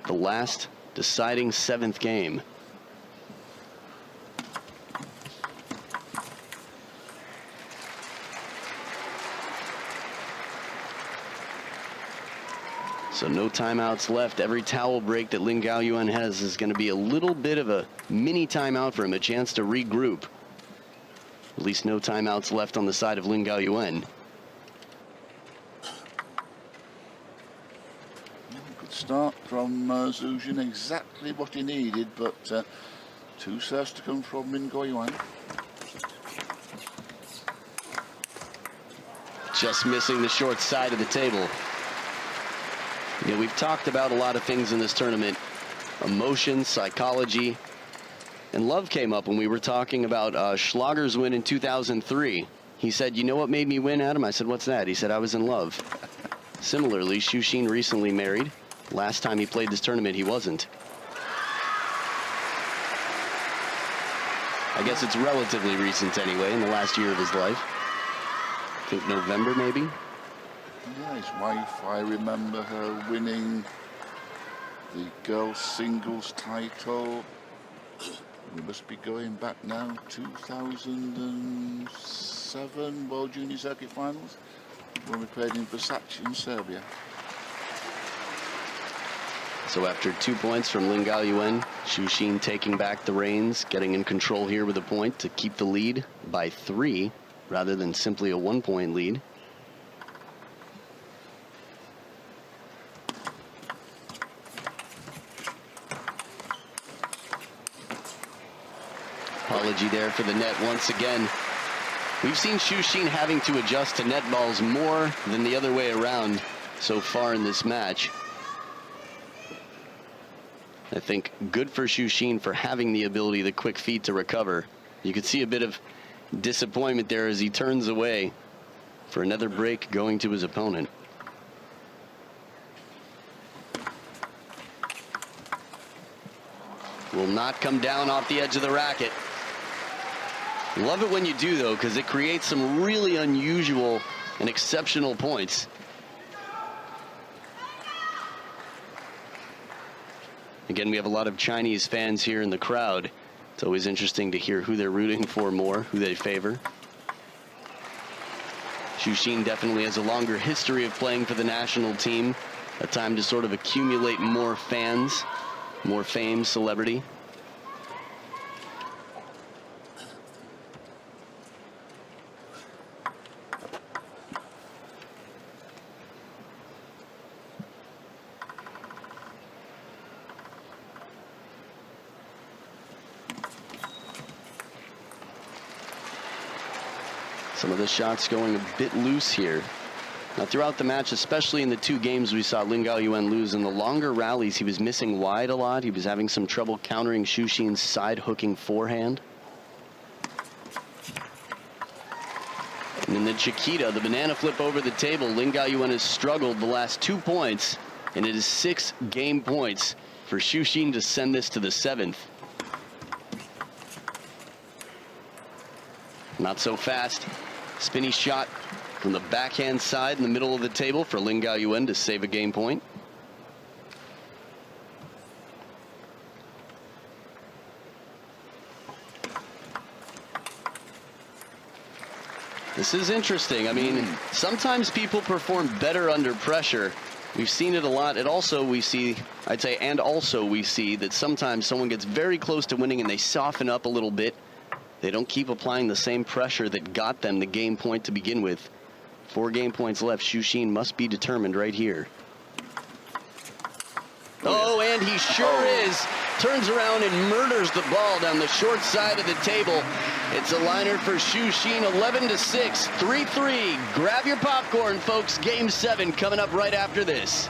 The last deciding 7th game. So no timeouts left. Every towel break that LIN Gaoyuan has is going to be a little bit of a mini timeout for him, a chance to regroup. At least no timeouts left on the side of LIN Gaoyuan. Good start from Xu Xin, exactly what he needed, but 2 serves to come from LIN Gaoyuan. Just missing the short side of the table. You know, we've talked about a lot of things in this tournament. Emotion, psychology, and love came up when we were talking about Schlager's win in 2003. He said, "You know what made me win, Adam?" I said, "What's that?" He said, "I was in love." Similarly, Xu Xin recently married. Last time he played this tournament, he wasn't. I guess it's relatively recent anyway, in the last year of his life. I think November, maybe. Yeah, his wife, I remember her winning the girls' singles title. We must be going back now, 2007 World Junior Circuit Finals, when we played in Versace in Serbia. So after 2 points from LIN Gaoyuan, Xu Xin taking back the reins, getting in control here with a point to keep the lead by 3 rather than simply a 1-point lead. Apology there for the net once again. We've seen Xu Xin having to adjust to net balls more than the other way around so far in this match. I think good for Xu Xin for having the ability, the quick feet to recover. You could see a bit of disappointment there as he turns away for another break going to his opponent. Will not come down off the edge of the racket. Love it when you do, though, because it creates some really unusual and exceptional points. Again, we have a lot of Chinese fans here in the crowd. It's always interesting to hear who they're rooting for more, who they favor. Xu Xin definitely has a longer history of playing for the national team, a time to sort of accumulate more fans, more fame, celebrity. Some of the shots going a bit loose here. Now, throughout the match, especially in the 2 games we saw LIN Gaoyuan lose, in the longer rallies, he was missing wide a lot. He was having some trouble countering Xu Xin's side-hooking forehand. And in the Chiquita, the banana flip over the table, LIN Gaoyuan has struggled the last 2 points, and it is 6 game points for Xu Xin to send this to the 7th. Not so fast. Spinny shot from the backhand side in the middle of the table for LIN Gaoyuan to save a game point. This is interesting. I mean, sometimes people perform better under pressure. We've seen it a lot. It also, we see, I'd say, and also we see that sometimes someone gets very close to winning and they soften up a little bit. They don't keep applying the same pressure that got them the game point to begin with. 4 game points left. Xu Xin must be determined right here. Oh, and he sure is. Turns around and murders the ball down the short side of the table. It's a liner for Xu Xin, 11-6, 3-3. Grab your popcorn, folks. Game 7 coming up right after this.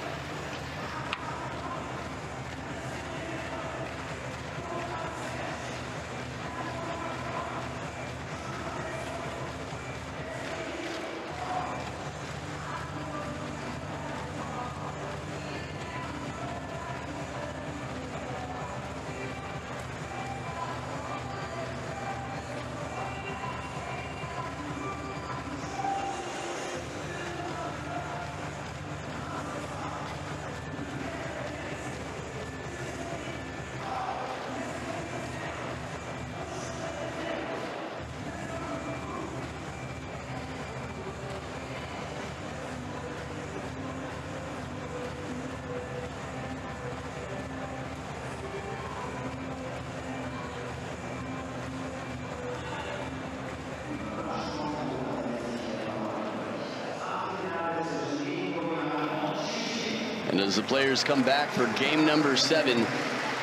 And as the players come back for game number 7,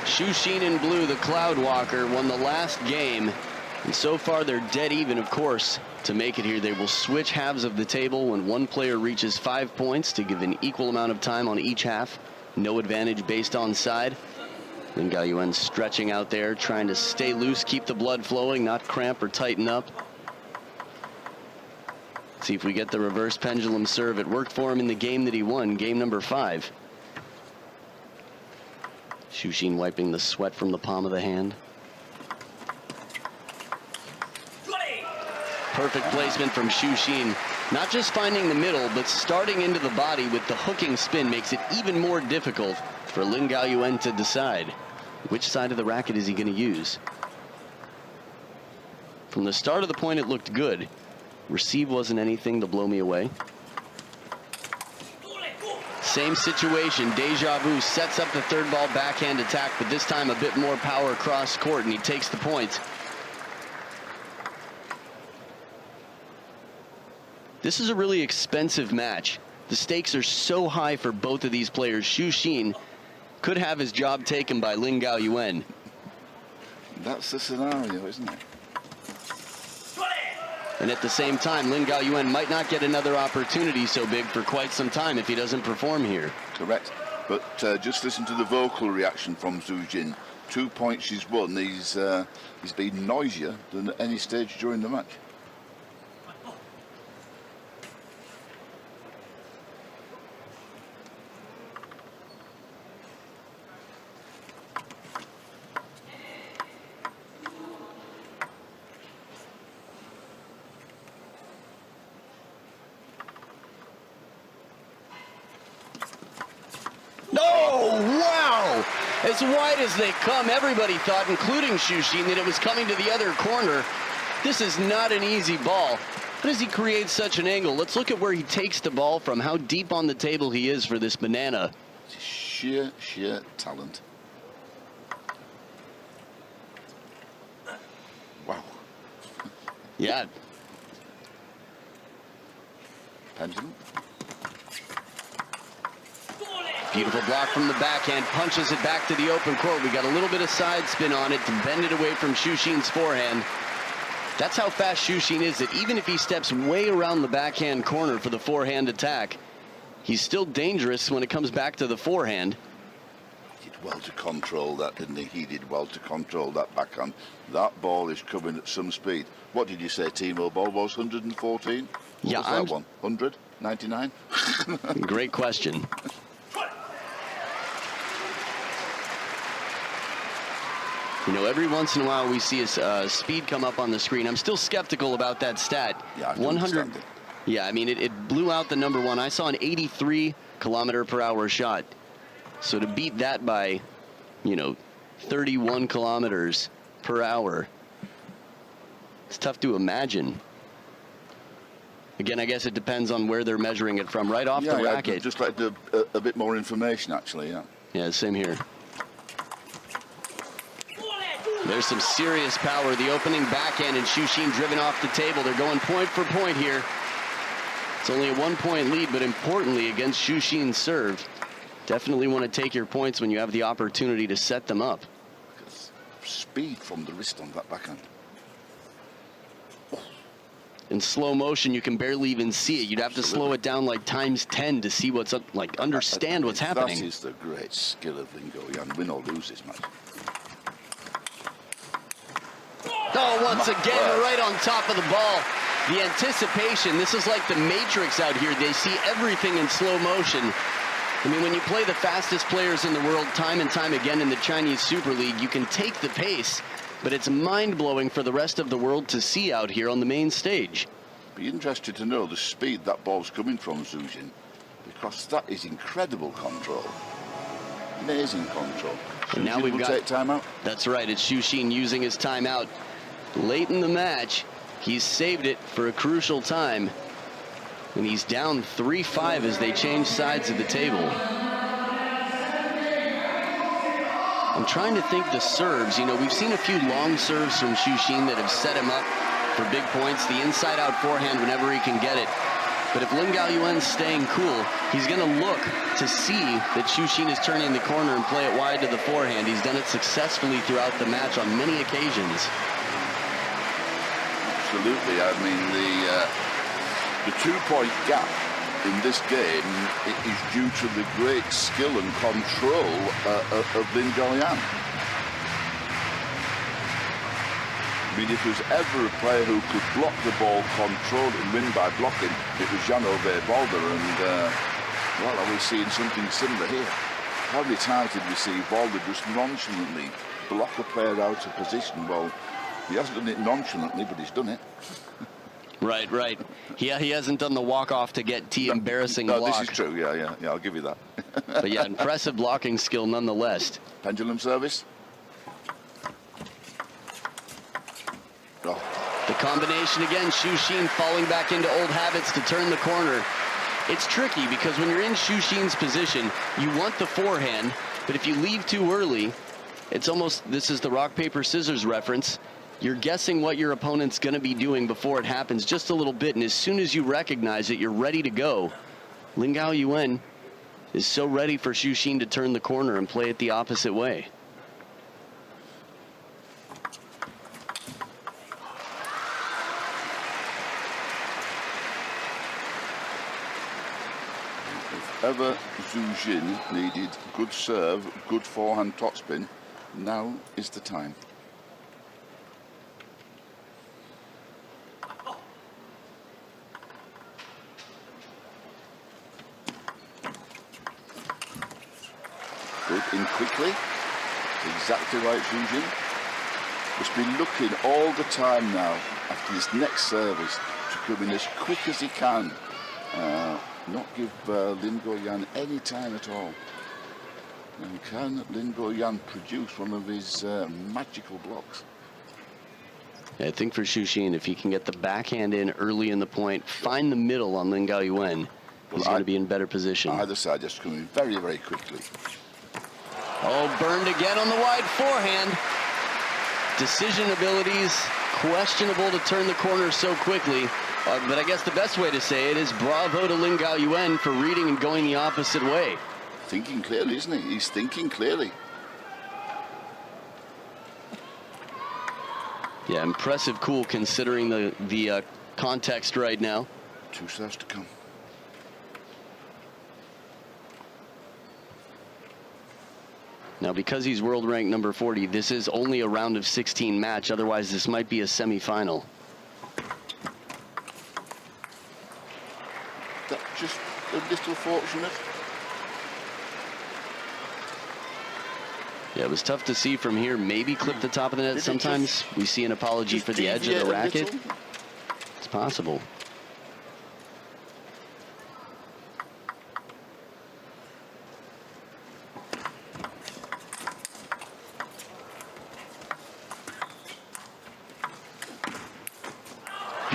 Xu Xin in blue, the Cloud Walker, won the last game. And so far they're dead even, of course. To make it here, they will switch halves of the table when one player reaches 5 points to give an equal amount of time on each half. No advantage based on side. LIN Gaoyuan stretching out there, trying to stay loose, keep the blood flowing, not cramp or tighten up. See if we get the reverse pendulum serve. It worked for him in the game that he won, game number 5. Xu Xin wiping the sweat from the palm of the hand. Perfect placement from Xu Xin. Not just finding the middle, but starting into the body with the hooking spin makes it even more difficult for LIN Gaoyuan to decide which side of the racket is he going to use. From the start of the point, it looked good. Receive wasn't anything to blow me away. Same situation, deja vu, sets up the third ball backhand attack, but this time a bit more power cross court, and he takes the point. This is a really expensive match. The stakes are so high for both of these players. Xu Xin could have his job taken by LIN Gaoyuan. That's the scenario, isn't it? And at the same time, LIN Gaoyuan might not get another opportunity so big for quite some time if he doesn't perform here. Correct. But just listen to the vocal reaction from Xu Xin. 2 points she's won. He's been noisier than at any stage during the match. As wide as they come, everybody thought, including Xu Xin, that it was coming to the other corner. This is not an easy ball. How does he create such an angle? Let's look at where he takes the ball from, how deep on the table he is for this banana. Sheer talent. Wow. Yeah. Pendulum. Beautiful block from the backhand, punches it back to the open court. We got a little bit of side spin on it to bend it away from Xu Xin's forehand. That's how fast Xu Xin is, that even if he steps way around the backhand corner for the forehand attack, he's still dangerous when it comes back to the forehand. He did well to control that, didn't he? He did well to control that backhand. That ball is coming at some speed. What did you say Timo ball was? 114? What was that one? 100? 99? Great question. You know, every once in a while we see a speed come up on the screen. I'm still skeptical about that stat. Yeah, 100. Yeah, I mean, it blew out the number one. I saw an 83 km/h shot. So to beat that by, 31 km/h, it's tough to imagine. Again, I guess it depends on where they're measuring it from. Right off the racket. I'd just like a bit more information, actually, yeah. Yeah, same here. There's some serious power. The opening backhand and Shushin driven off the table. They're going point for point here. It's only a 1-point lead, but importantly, against Shushin's serve, definitely want to take your points when you have the opportunity to set them up. Speed from the wrist on that backhand. In slow motion, you can barely even see it. You'd have to slow it down like times 10 to see what's up, like understand what's happening. That is the great skill of LIN Gaoyuan. Win or lose this match. Oh, once again, right on top of the ball. The anticipation, this is like the Matrix out here. They see everything in slow motion. I mean, when you play the fastest players in the world time and time again in the Chinese Super League, you can take the pace, but it's mind-blowing for the rest of the world to see out here on the main stage. Be interested to know the speed that ball's coming from, Zuzhin, because that is incredible control. Amazing control. And now we've got take timeout. That's right. It's Shushin using his timeout late in the match. He's saved it for a crucial time, and he's down 3-5 as they change sides of the table. I'm trying to think the serves. You know, we've seen a few long serves from Shushin that have set him up for big points. The inside-out forehand whenever he can get it. But if LIN Gaoyuan's staying cool, he's going to look to see that Shushin is turning the corner and play it wide to the forehand. He's done it successfully throughout the match on many occasions. Absolutely. I mean, the 2-point gap in this game is due to the great skill and control of LIN Gaoyuan. I mean, if there's ever a player who could block the ball, control it and win by blocking, it was Jan-Ove Balder, and well, are we seeing something similar here? How many times did we see Balder just nonchalantly block a player out of position? Well, he hasn't done it nonchalantly, but he's done it. Right, right. Yeah, he hasn't done the walk-off to get T embarrassing no, block. This is true, yeah, I'll give you that. But yeah, impressive blocking skill nonetheless. Pendulum service. Oh. The combination again, Shushin falling back into old habits to turn the corner. It's tricky because when you're in Shushin's position, you want the forehand, but if you leave too early, it's almost, this is the rock, paper, scissors reference, you're guessing what your opponent's going to be doing before it happens just a little bit, and as soon as you recognize it, you're ready to go. LIN Gaoyuan is so ready for Shushin to turn the corner and play it the opposite way. If ever Zhu Jin needed good serve, good forehand topspin, now is the time. Good in quickly, exactly right, Zhu Jin. Must be looking all the time now after this next service to come in as quick as he can. Not give LIN Gaoyuan any time at all. And can LIN Gaoyuan produce one of his magical blocks? I think for Shushin, if he can get the backhand in early in the point, find the middle on LIN Gaoyuan, he's going to be in better position. Either side just coming very, very quickly. Oh, burned again on the wide forehand. Decision abilities questionable to turn the corner so quickly. But I guess the best way to say it is bravo to LIN Gaoyuan for reading and going the opposite way. Thinking clearly, isn't he? He's thinking clearly. Yeah, impressive cool considering the context right now. 2 serves to come. Now, because he's world ranked number 40, this is only a round of 16 match. Otherwise, this might be a semifinal. That's just a little fortunate. Yeah, it was tough to see from here. Maybe clip the top of the net. Sometimes we see an apology for the edge of the racket. It's possible.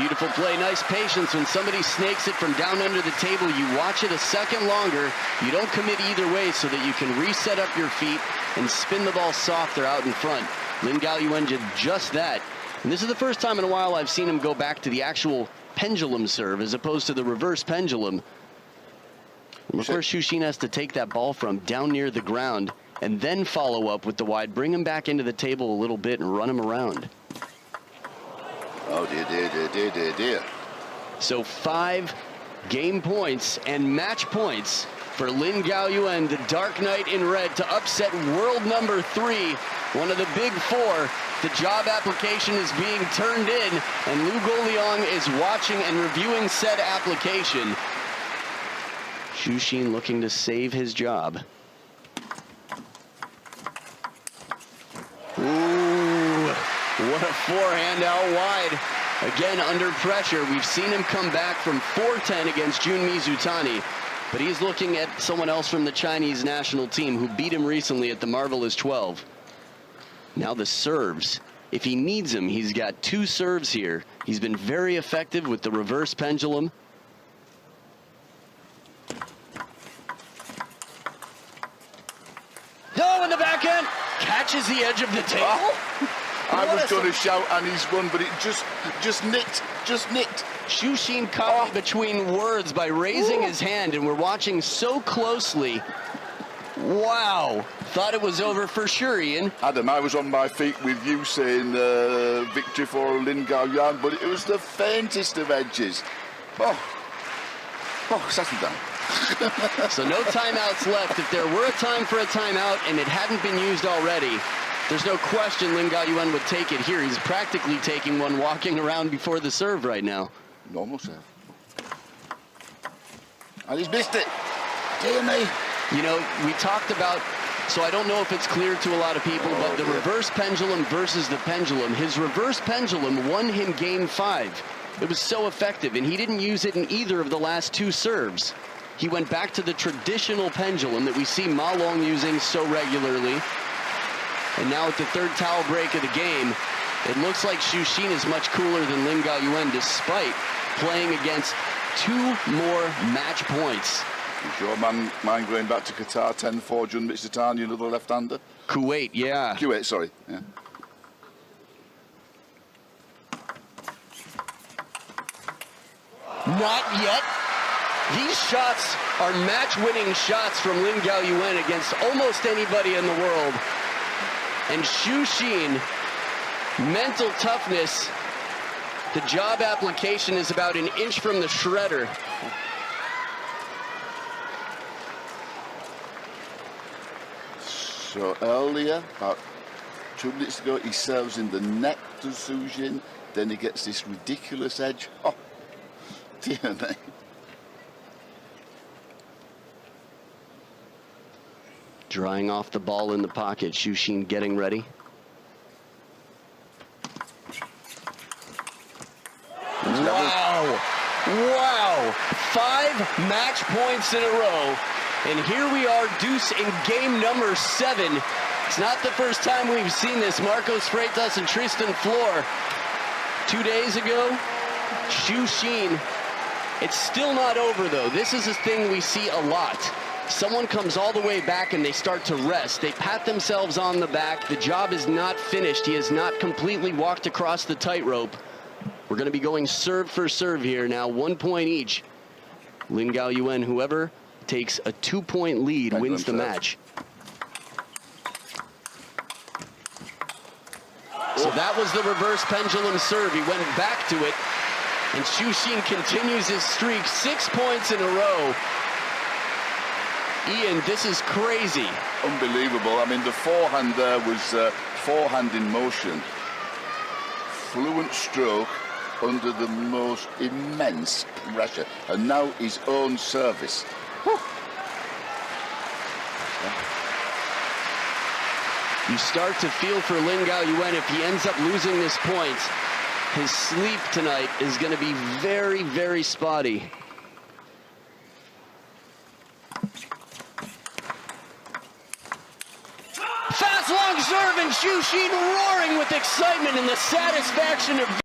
Beautiful play, nice patience. When somebody snakes it from down under the table, you watch it a second longer. You don't commit either way so that you can reset up your feet and spin the ball softer out in front. LIN Gaoyuan did just that. And this is the first time in a while I've seen him go back to the actual pendulum serve as opposed to the reverse pendulum. Look where Xu Xin has to take that ball from, down near the ground, and then follow up with the wide, bring him back into the table a little bit and run him around. Oh dear, dear, dear, dear, dear, dear. So 5 game points and match points for LIN Gaoyuan, the Dark Knight in red, to upset world number 3, one of the big 4. The job application is being turned in, and Lu Goliang is watching and reviewing said application. Xu Xin looking to save his job. Ooh, what a forehand out wide. Again, under pressure. We've seen him come back from 4-10 against Junmi Zutani, but he's looking at someone else from the Chinese national team who beat him recently at the Marvelous 12. Now the serves. If he needs them, he's got 2 serves here. He's been very effective with the reverse pendulum. No, in the backhand, catches the edge of the table. Oh, I was going to shout and he's won, but it just nicked. Xu Xin caught between words by raising his hand, and we're watching so closely. Wow, thought it was over for sure, Ian. Adam, I was on my feet with you saying victory for LIN Gaoyuan, but it was the faintest of edges. Oh, settle down. So no timeouts left. If there were a time for a timeout and it hadn't been used already, there's no question LIN Gaoyuan would take it here. He's practically taking one walking around before the serve right now. Normal serve. And he's missed it. Dear me. You know, we talked about, so I don't know if it's clear to a lot of people, but the reverse pendulum versus the pendulum. His reverse pendulum won him game 5. It was so effective, and he didn't use it in either of the last 2 serves. He went back to the traditional pendulum that we see Ma Long using so regularly. And now at the 3rd towel break of the game, it looks like Xu Xin is much cooler than LIN Gaoyuan, despite playing against 2 more match points. You sure mind going back to Qatar, 10-4, Junmi Zutani, another left-hander? Kuwait, yeah. Kuwait, sorry. Yeah. Not yet. These shots are match-winning shots from LIN Gaoyuan against almost anybody in the world. And Xu Xin, mental toughness. The job application is about an inch from the shredder. So earlier, about 2 minutes ago, he serves in the net to Xu Xin. Then he gets this ridiculous edge. Oh, dear me. Drying off the ball in the pocket. Xu Xin getting ready. Wow. Wow. 5 match points in a row. And here we are, deuce in game number 7. It's not the first time we've seen this. Marcos Freitas and Tristan Flor. 2 days ago, Xu Xin. It's still not over, though. This is a thing we see a lot. Someone comes all the way back and they start to rest. They pat themselves on the back. The job is not finished. He has not completely walked across the tightrope. We're going to be going serve for serve here now, 1 point each. LIN Gaoyuan, whoever takes a 2-point lead, wins the match. So that was the reverse pendulum serve. He went back to it. And Xu Xin continues his streak, 6 points in a row. Ian, this is crazy. Unbelievable. I mean, the forehand there was forehand in motion. Fluent stroke under the most immense pressure. And now his own service. Whew. You start to feel for LIN Gaoyuan if he ends up losing this point. His sleep tonight is going to be very, very spotty. Fast long serve, and Xu Xin roaring with excitement and the satisfaction of